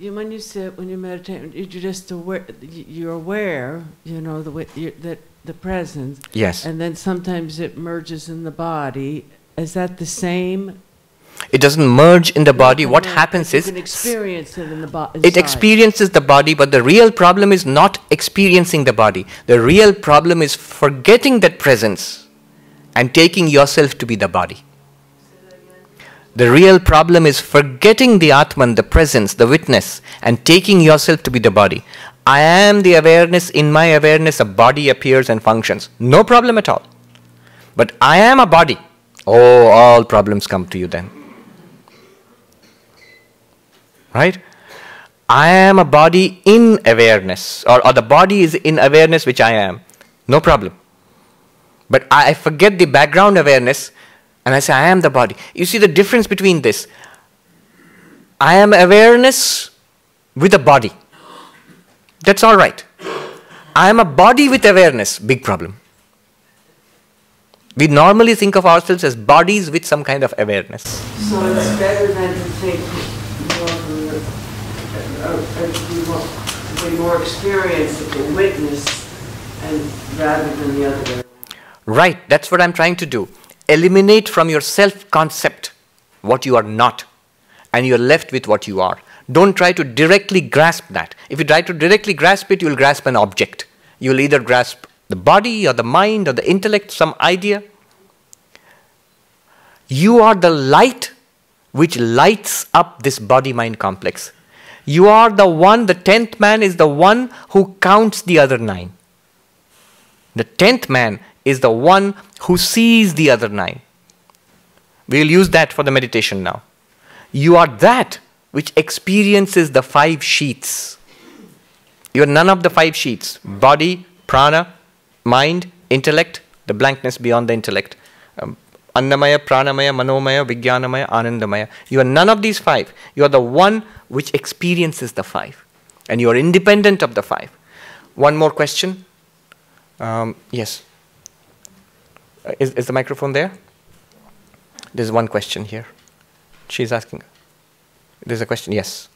[SPEAKER 5] When you sit, when you meditate, you're just aware. You're aware, that the presence.
[SPEAKER 1] Yes.
[SPEAKER 5] And then sometimes it merges in the body. Is that the same?
[SPEAKER 1] It doesn't merge in the body. What happens is
[SPEAKER 5] you can experience it in the body.
[SPEAKER 1] it experiences the body, but the real problem is not experiencing the body. The real problem is forgetting that presence and taking yourself to be the body. The real problem is forgetting the Atman, the presence, the witness, and taking yourself to be the body. I am the awareness. In my awareness, a body appears and functions. No problem at all. But I am a body. Oh, all problems come to you then. Right? I am a body in awareness, or the body is in awareness which I am. No problem. But I forget the background awareness and I say, I am the body. You see the difference between this? I am awareness with a body. That's all right. I am a body with awareness. Big problem. We normally think of ourselves as bodies with some kind of awareness.
[SPEAKER 5] So it's better than to think be more experienced of the witness and rather than the other way.
[SPEAKER 1] Right, that's what I'm trying to do. Eliminate from your self-concept what you are not, and you're left with what you are. Don't try to directly grasp that. If you try to directly grasp it, you'll grasp an object. You'll either grasp the body or the mind or the intellect, some idea. You are the light which lights up this body-mind complex. You are the one, the 10th man is the one who counts the other 9. The 10th man is the one who sees the other 9. We'll use that for the meditation now. You are that which experiences the 5 sheaths. You are none of the 5 sheaths. Body, prana, mind, intellect, the blankness beyond the intellect. Annamaya, pranamaya, manomaya, vijnanamaya, anandamaya. You are none of these 5. You are the one which experiences the 5. And you are independent of the 5. One more question. Yes. Is the microphone there? There's one question here. She's asking. There's a question. Yes.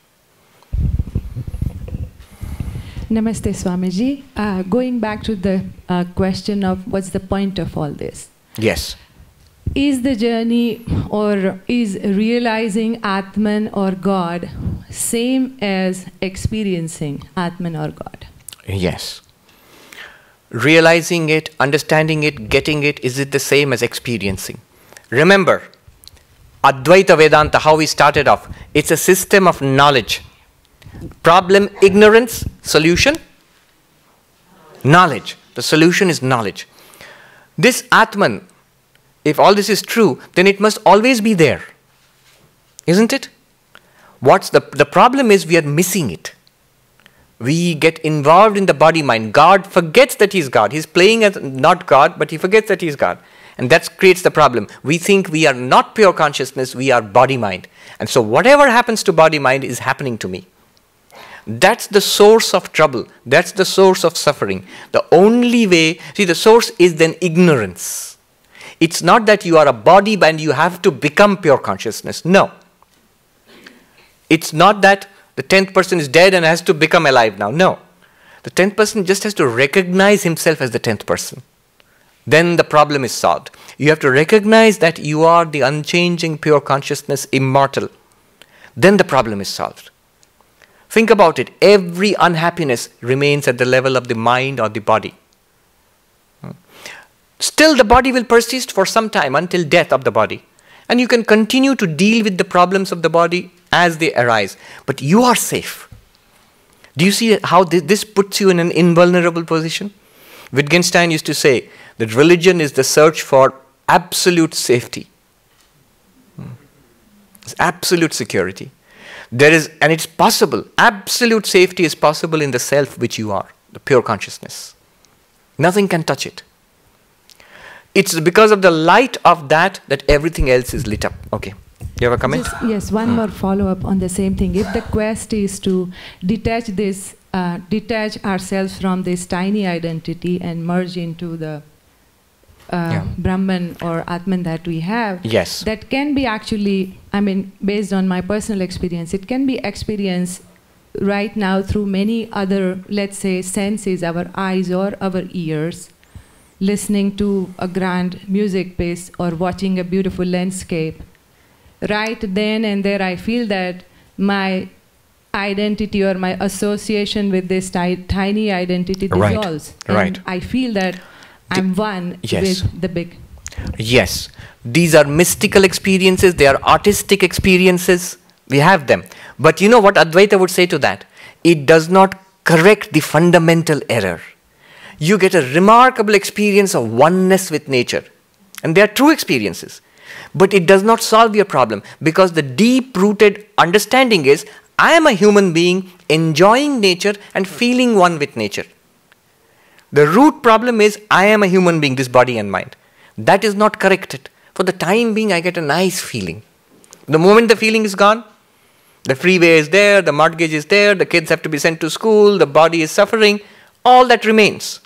[SPEAKER 6] Namaste, Swamiji. Going back to the question of what's the point of all this?
[SPEAKER 1] Yes.
[SPEAKER 6] Is the journey or is realizing Atman or God same as experiencing Atman or God?
[SPEAKER 1] Yes. Realizing it, understanding it, getting it, is it the same as experiencing? Remember, Advaita Vedanta, how we started off, it's a system of knowledge. Problem, ignorance, solution, knowledge. The solution is knowledge. This Atman, if all this is true, then it must always be there. Isn't it? The problem is we are missing it. We get involved in the body-mind. God forgets that He's God. He's playing as not God, but He forgets that He's God. And that creates the problem. We think we are not pure consciousness, we are body-mind. And so whatever happens to body-mind is happening to me. That's the source of trouble. That's the source of suffering. The only way, see, the source is then ignorance. It's not that you are a body and you have to become pure consciousness. No. It's not that the 10th person is dead and has to become alive now. No. The 10th person just has to recognize himself as the 10th person. Then the problem is solved. You have to recognize that you are the unchanging pure consciousness, immortal. Then the problem is solved. Think about it. Every unhappiness remains at the level of the mind or the body. Still the body will persist for some time until death of the body. And you can continue to deal with the problems of the body as they arise. But you are safe. Do you see how this puts you in an invulnerable position? Wittgenstein used to say that religion is the search for absolute safety. It's absolute security. There is, and it's possible, absolute safety is possible in the self which you are, the pure consciousness. Nothing can touch it. It's because of the light of that everything else is lit up. Okay. You have a comment?
[SPEAKER 6] Yes, one more follow-up on the same thing. If the quest is to detach ourselves from this tiny identity and merge into the Brahman or Atman that we have,
[SPEAKER 1] yes,
[SPEAKER 6] that can be actually, I mean, based on my personal experience, it can be experienced right now through many other, let's say, senses, our eyes or our ears, listening to a grand music piece or watching a beautiful landscape. Right then and there, I feel that my identity or my association with this tiny identity dissolves.
[SPEAKER 1] Right.
[SPEAKER 6] And I feel that I'm one with the big.
[SPEAKER 1] Yes. These are mystical experiences. They are artistic experiences. We have them. But you know what Advaita would say to that? It does not correct the fundamental error. You get a remarkable experience of oneness with nature. And they are true experiences. But it does not solve your problem, because the deep-rooted understanding is, I am a human being enjoying nature and feeling one with nature. The root problem is, I am a human being, this body and mind. That is not corrected. For the time being, I get a nice feeling. The moment the feeling is gone, the freeway is there, the mortgage is there, the kids have to be sent to school, the body is suffering, all that remains.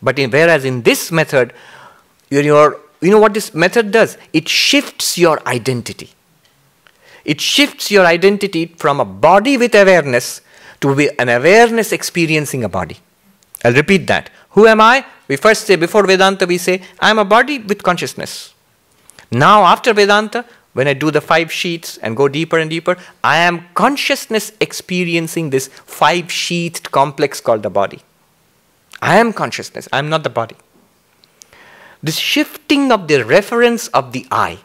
[SPEAKER 1] But whereas in this method, you know what this method does? It shifts your identity. It shifts your identity from a body with awareness to an awareness experiencing a body. I'll repeat that. Who am I? We first say, before Vedanta, we say, I am a body with consciousness. Now, after Vedanta, when I do the 5 sheets and go deeper and deeper, I am consciousness experiencing this 5-sheathed complex called the body. I am consciousness. I am not the body. This shifting of the reference of the I,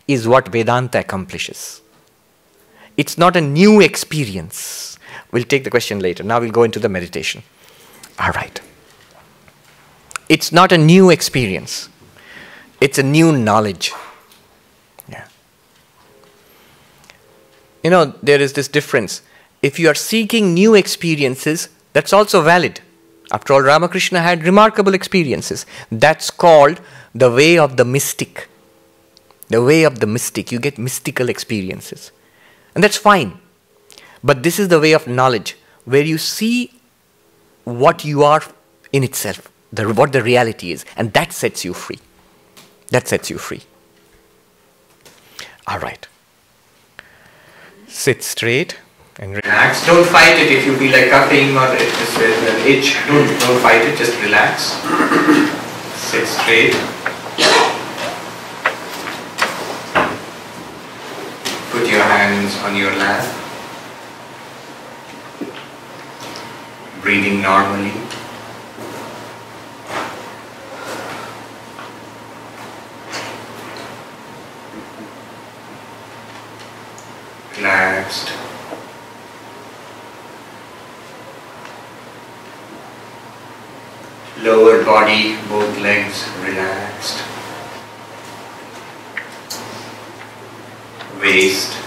[SPEAKER 1] is what Vedanta accomplishes. It's not a new experience. We'll take the question later. Now we'll go into the meditation. All right. It's not a new experience. It's a new knowledge. Yeah. You know, there is this difference. If you are seeking new experiences, that's also valid. After all, Ramakrishna had remarkable experiences. That's called the way of the mystic. The way of the mystic. You get mystical experiences. And that's fine. But this is the way of knowledge, where you see what you are in itself, what the reality is. And that sets you free. That sets you free. All right. Sit straight and relax. Don't fight it if you feel like cupping or it's an itch. Don't fight it, just relax. Sit straight. Put your hands on your lap. Breathing normally. Relaxed. Lower body, both legs relaxed. Waist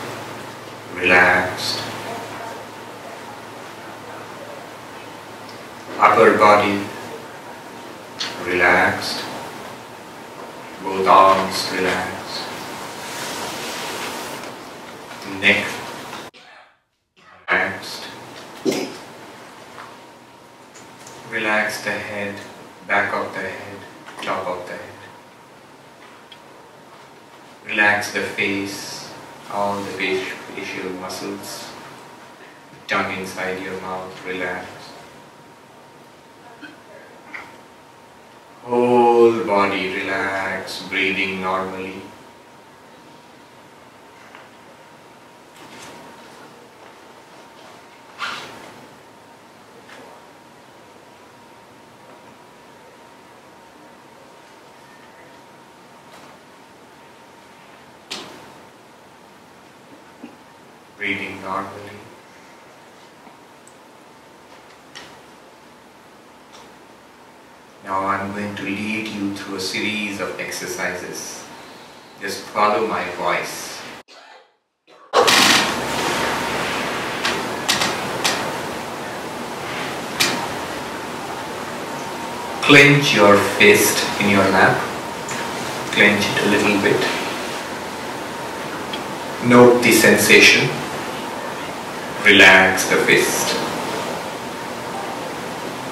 [SPEAKER 1] relaxed. Upper body relaxed, both arms relaxed, neck relaxed, relax the head, back of the head, top of the head. Relax the face, all the facial muscles, tongue inside your mouth, relax. Whole body relax, breathing normally. Breathing normally. Now I'm going to lead you through a series of exercises. Just follow my voice. Clench your fist in your lap. Clench it a little bit. Note the sensation. Relax the fist.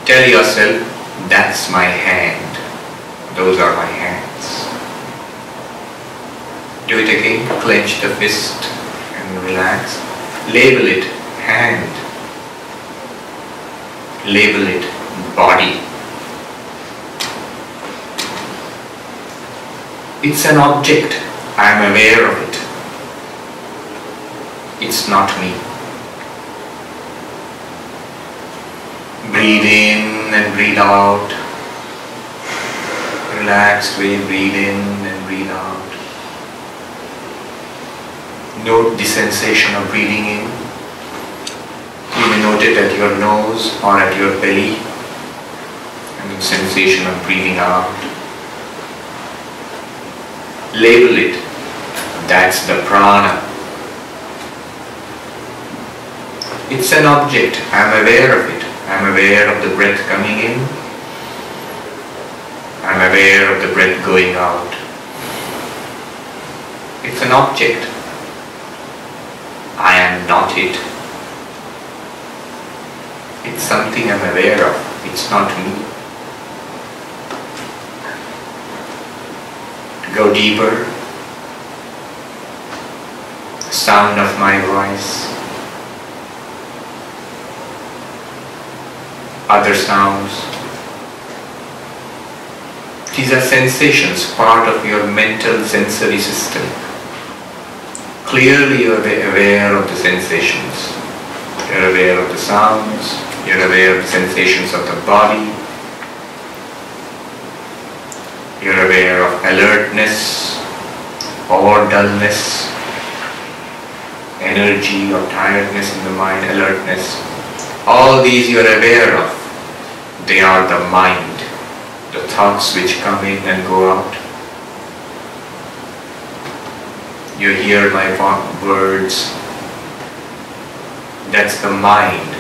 [SPEAKER 1] Tell yourself, that's my hand. Those are my hands. Do it again. Clench the fist and relax. Label it hand. Label it body. It's an object. I am aware of it. It's not me. Breathe in and breathe out. Relaxed way, breathe in and breathe out. Note the sensation of breathing in. You may note it at your nose or at your belly. And the sensation of breathing out. Label it. That's the prana. It's an object. I am aware of it. I am aware of the breath coming in. I am aware of the breath going out. It's an object. I am not it. It's something I am aware of. It's not me. To go deeper, the sound of my voice, other sounds. These are sensations, part of your mental sensory system. Clearly you are aware of the sensations. You are aware of the sounds. You are aware of the sensations of the body. You are aware of alertness or dullness, energy or tiredness in the mind, alertness. All these you are aware of. They are the mind, the thoughts which come in and go out. You hear my words. That's the mind.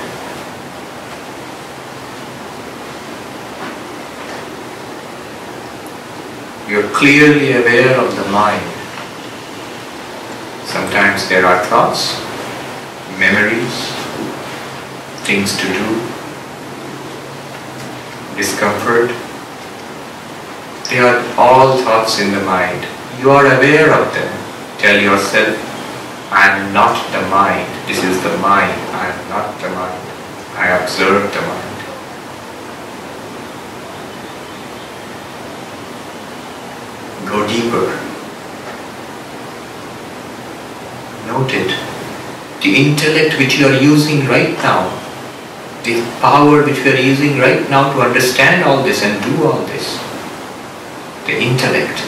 [SPEAKER 1] You are clearly aware of the mind. Sometimes there are thoughts, memories, things to do, discomfort. They are all thoughts in the mind. You are aware of them. Tell yourself, I am not the mind. This is the mind. I am not the mind. I observe the mind. Go deeper. Note it. The intellect which you are using right now, the power which you are using right now to understand all this and do all this, the intellect,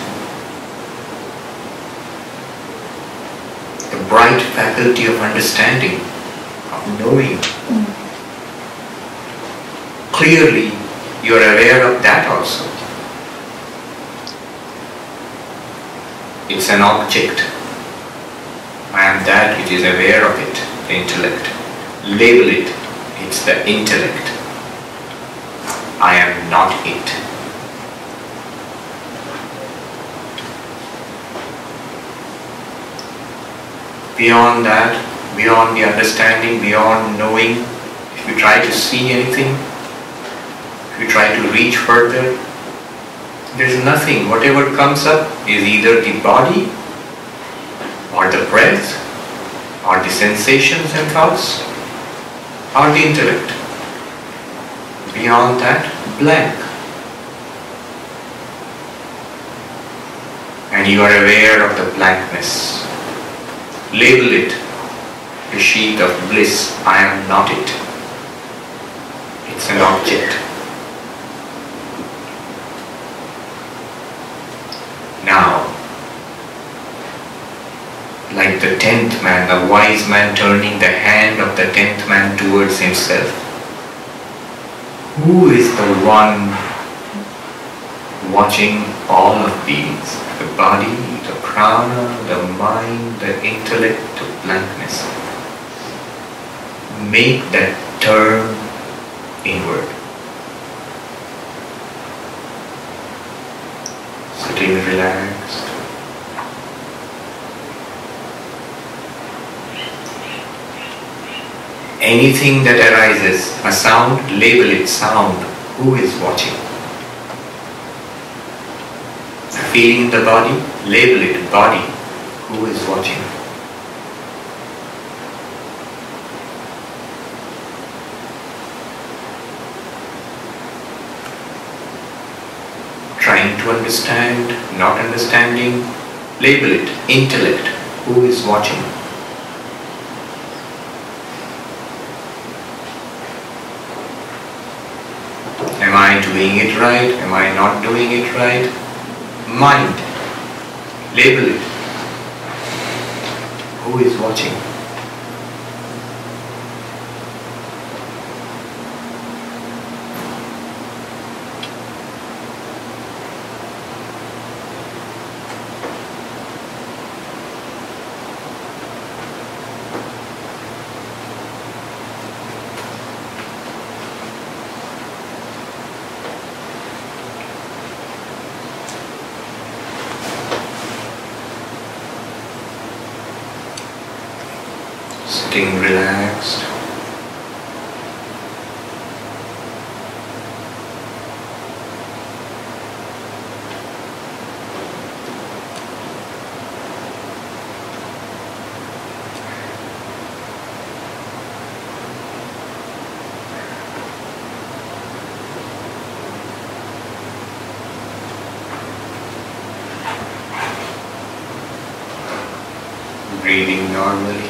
[SPEAKER 1] the bright faculty of understanding, of knowing. Clearly, you are aware of that also. It's an object. I am that which is aware of it, the intellect. Label it. It's the intellect. I am not it. Beyond that, beyond the understanding, beyond knowing, if you try to see anything, if you try to reach further, there is nothing. Whatever comes up is either the body, or the breath, or the sensations and thoughts, or the intellect. Beyond that, blank. And you are aware of the blankness. Label it a sheet of bliss. I am not it. It's an object. Now, like the 10th man, the wise man turning the hand of the 10th man towards himself. Who is the one watching all of these? The body, the prana, the mind, the intellect, the blankness. Make that turn inward. Sitting relaxed. Anything that arises, a sound, label it sound. Who is watching? A feeling in the body, label it body. Who is watching? Trying to understand, not understanding, label it intellect. Who is watching? Am I doing it right? Am I not doing it right? Mind. Label it. Who is watching? Sitting relaxed. Breathing normally.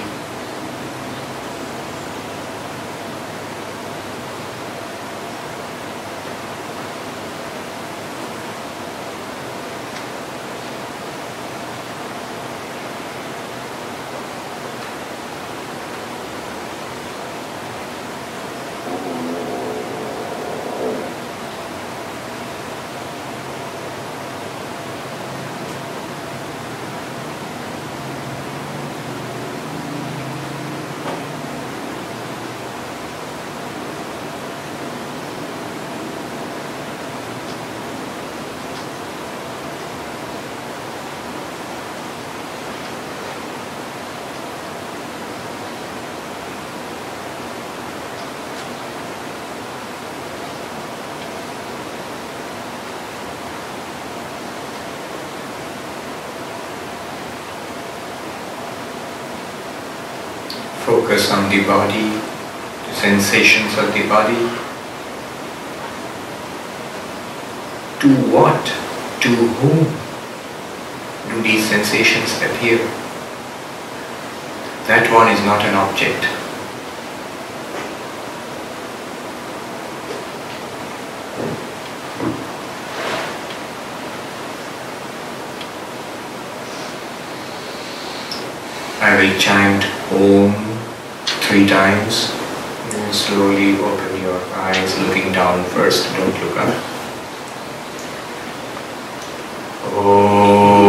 [SPEAKER 1] Focus on the body, the sensations of the body. To what? To whom do these sensations appear? That one is not an object. I will chant Om 3 times. And slowly open your eyes, looking down first, don't look up. Om.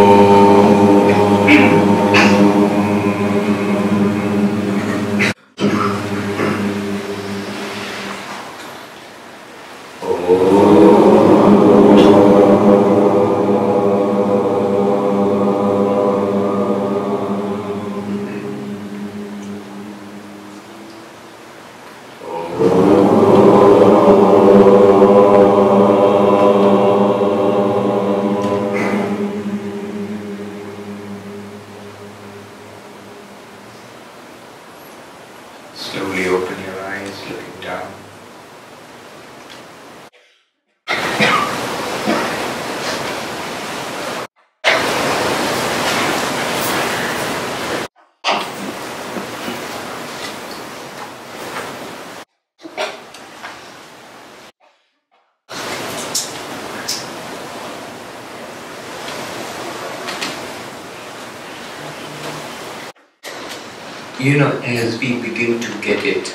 [SPEAKER 1] as we begin to get it,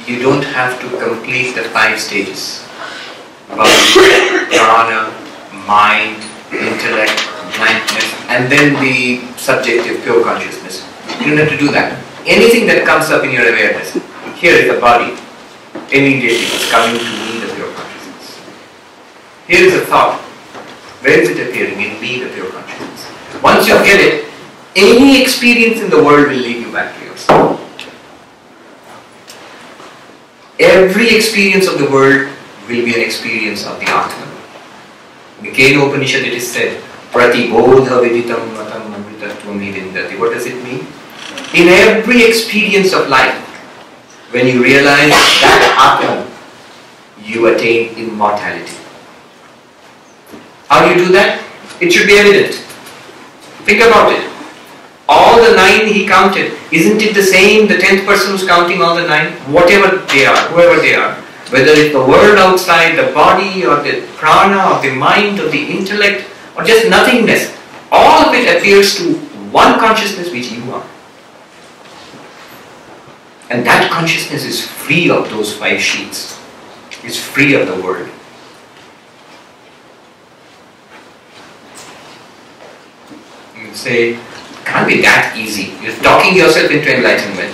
[SPEAKER 1] you don't have to complete the 5 stages about prana, mind, intellect, blankness, and then the subjective pure consciousness. You don't have to do that. Anything that comes up in your awareness, here is the body, immediately it's coming to me, the pure consciousness. Here is a thought. Where is it appearing? In me, the pure consciousness. Once you get it, any experience in the world will lead you back to yourself. Every experience of the world will be an experience of the Atman. In the Kena Upanishad it is said, Pratibodha viditam matam amritatvam vidindati. What does it mean? In every experience of life, when you realize that Atman, you attain immortality. How do you do that? It should be evident. Think about it. All the 9 he counted, isn't it the same, the 10th person who's counting all the 9? Whatever they are, whoever they are. Whether it's the world outside, the body, or the prana, or the mind, or the intellect, or just nothingness. All of it appears to one consciousness which you are. And that consciousness is free of those 5 sheets. It's free of the world. You say, can't be that easy. You're talking yourself into enlightenment.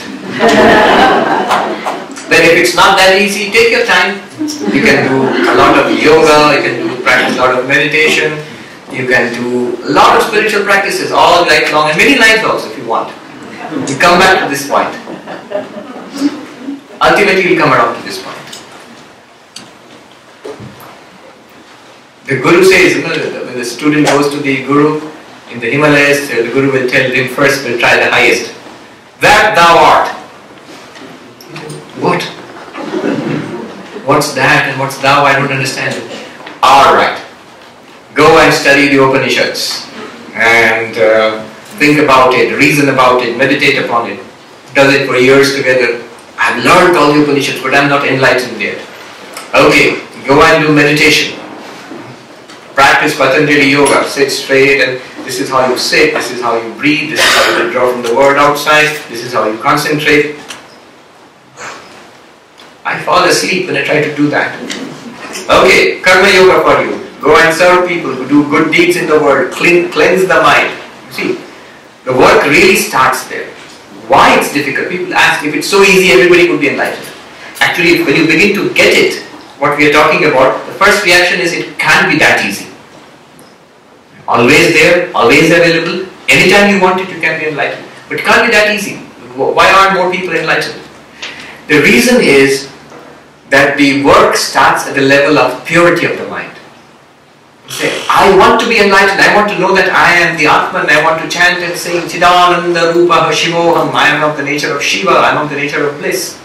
[SPEAKER 1] Then if it's not that easy, take your time. You can do a lot of yoga, you can practice a lot of meditation, you can do a lot of spiritual practices all night long, and many nights also if you want. You come back to this point. Ultimately you'll come around to this point. The Guru says, when the student goes to the Guru in the Himalayas, the Guru will tell him first, will try the highest. That thou art. What? What's that and what's thou? I don't understand it. Alright. Go and study the Upanishads and think about it, reason about it, meditate upon it. Does it for years together. I've learned all the Upanishads, but I'm not enlightened yet. Okay, go and do meditation. Practice Patanjali Yoga. Sit straight, and this is how you sit, this is how you breathe, this is how you withdraw from the world outside, this is how you concentrate. I fall asleep when I try to do that. Okay, Karma Yoga for you. Go and serve people who do good deeds in the world. Cleanse the mind. You see, the work really starts there. Why it's difficult? People ask, if it's so easy, everybody could be enlightened. Actually, when you begin to get it, what we are talking about, the first reaction is it can't be that easy. Always there, always available. Anytime you want it, you can be enlightened. But it can't be that easy. Why aren't more people enlightened? The reason is that the work starts at the level of purity of the mind. You say, I want to be enlightened, I want to know that I am the Atman, I want to chant and sing Chidananda Rupa Shivoham, I am of the nature of Shiva, I am of the nature of bliss.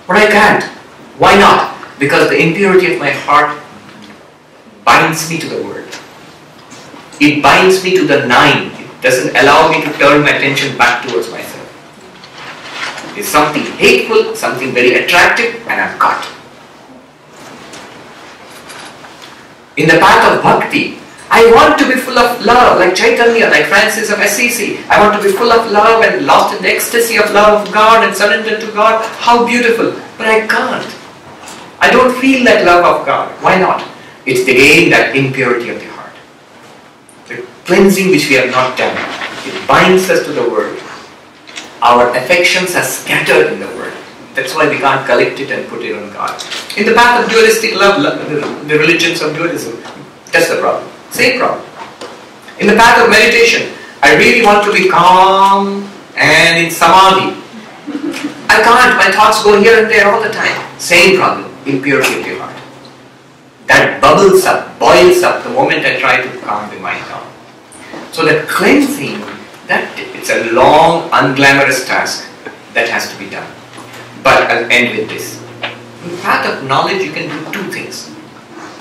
[SPEAKER 1] But I can't. Why not? Because the impurity of my heart binds me to the world. It binds me to the 9. It doesn't allow me to turn my attention back towards myself. It's something hateful, something very attractive, and I'm caught. In the path of bhakti, I want to be full of love, like Chaitanya, like Francis of Assisi. I want to be full of love and lost in the ecstasy of love of God and surrendered to God. How beautiful. But I can't. I don't feel that love of God. Why not? It's again that impurity of the heart. The cleansing which we have not done. It binds us to the world. Our affections are scattered in the world. That's why we can't collect it and put it on God. In the path of dualistic love, the religions of dualism, that's the problem. Same problem. In the path of meditation, I really want to be calm and in samadhi. I can't. My thoughts go here and there all the time. Same problem. Impurity of the heart. That bubbles up, boils up the moment I try to calm the mind down. So the cleansing, it's a long, unglamorous task that has to be done. But I'll end with this. In the path of knowledge, you can do 2 things.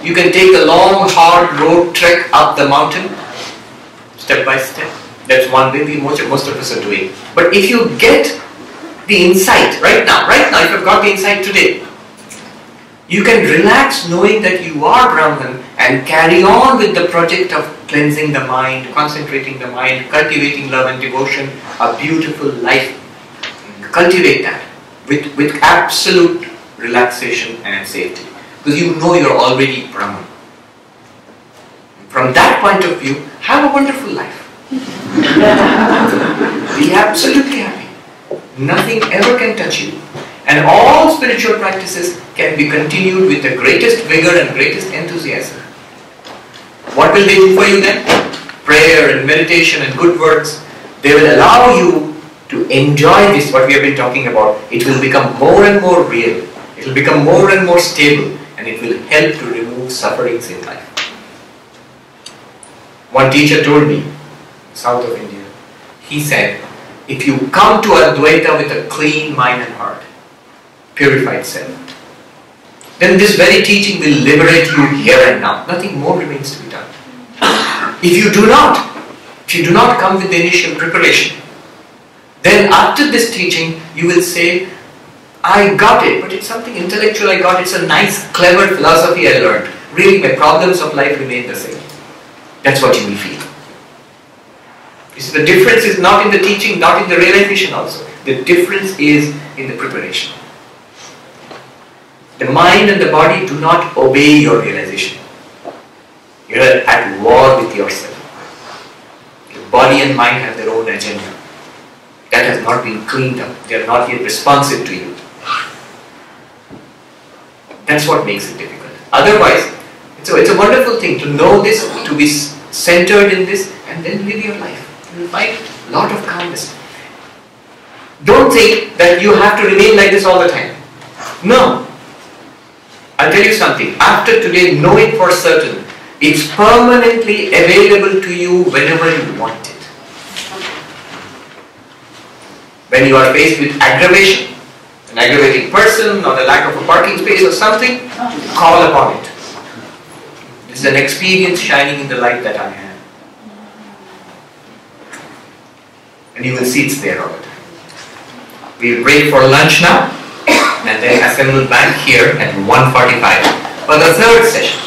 [SPEAKER 1] You can take the long, hard road trek up the mountain, step by step. That's one way most of us are doing. But if you get the insight right now, if you've got the insight today, You can relax knowing that you are Brahman and carry on with the project of cleansing the mind, concentrating the mind, cultivating love and devotion, a beautiful life. Cultivate that with absolute relaxation and safety. Because you know you're already Brahman. From that point of view, have a wonderful life. Be absolutely happy. Nothing ever can touch you. And all spiritual practices can be continued with the greatest vigor and greatest enthusiasm. What will they do for you then? Prayer and meditation and good works. They will allow you to enjoy this, what we have been talking about. It will become more and more real. It will become more and more stable. And it will help to remove sufferings in life. One teacher told me, south of India, he said, if you come to Advaita with a clean mind and heart, purified self, then this very teaching will liberate you here and now. Nothing more remains to be done. If you do not come with the initial preparation, then after this teaching, you will say, I got it, but it's something intellectual I got. It's a nice, clever philosophy I learned. Really, my problems of life remain the same. That's what you will feel. You see, the difference is not in the teaching, not in the realization also. The difference is in the preparation. The mind and the body do not obey your realization. You are at war with yourself. Your body and mind have their own agenda. That has not been cleaned up. They are not yet responsive to you. That's what makes it difficult. Otherwise, it's a wonderful thing to know this, to be centered in this, and then live your life. You will find a lot of calmness. Don't think that you have to remain like this all the time. No. I'll tell you something. After today, know it for certain. It's permanently available to you whenever you want it. When you are faced with aggravation, an aggravating person or the lack of a parking space or something, call upon it. This is an experience shining in the light that I have. And you will see it's there all the time. We will break for lunch now and then assemble back here at 1:45 for the third session.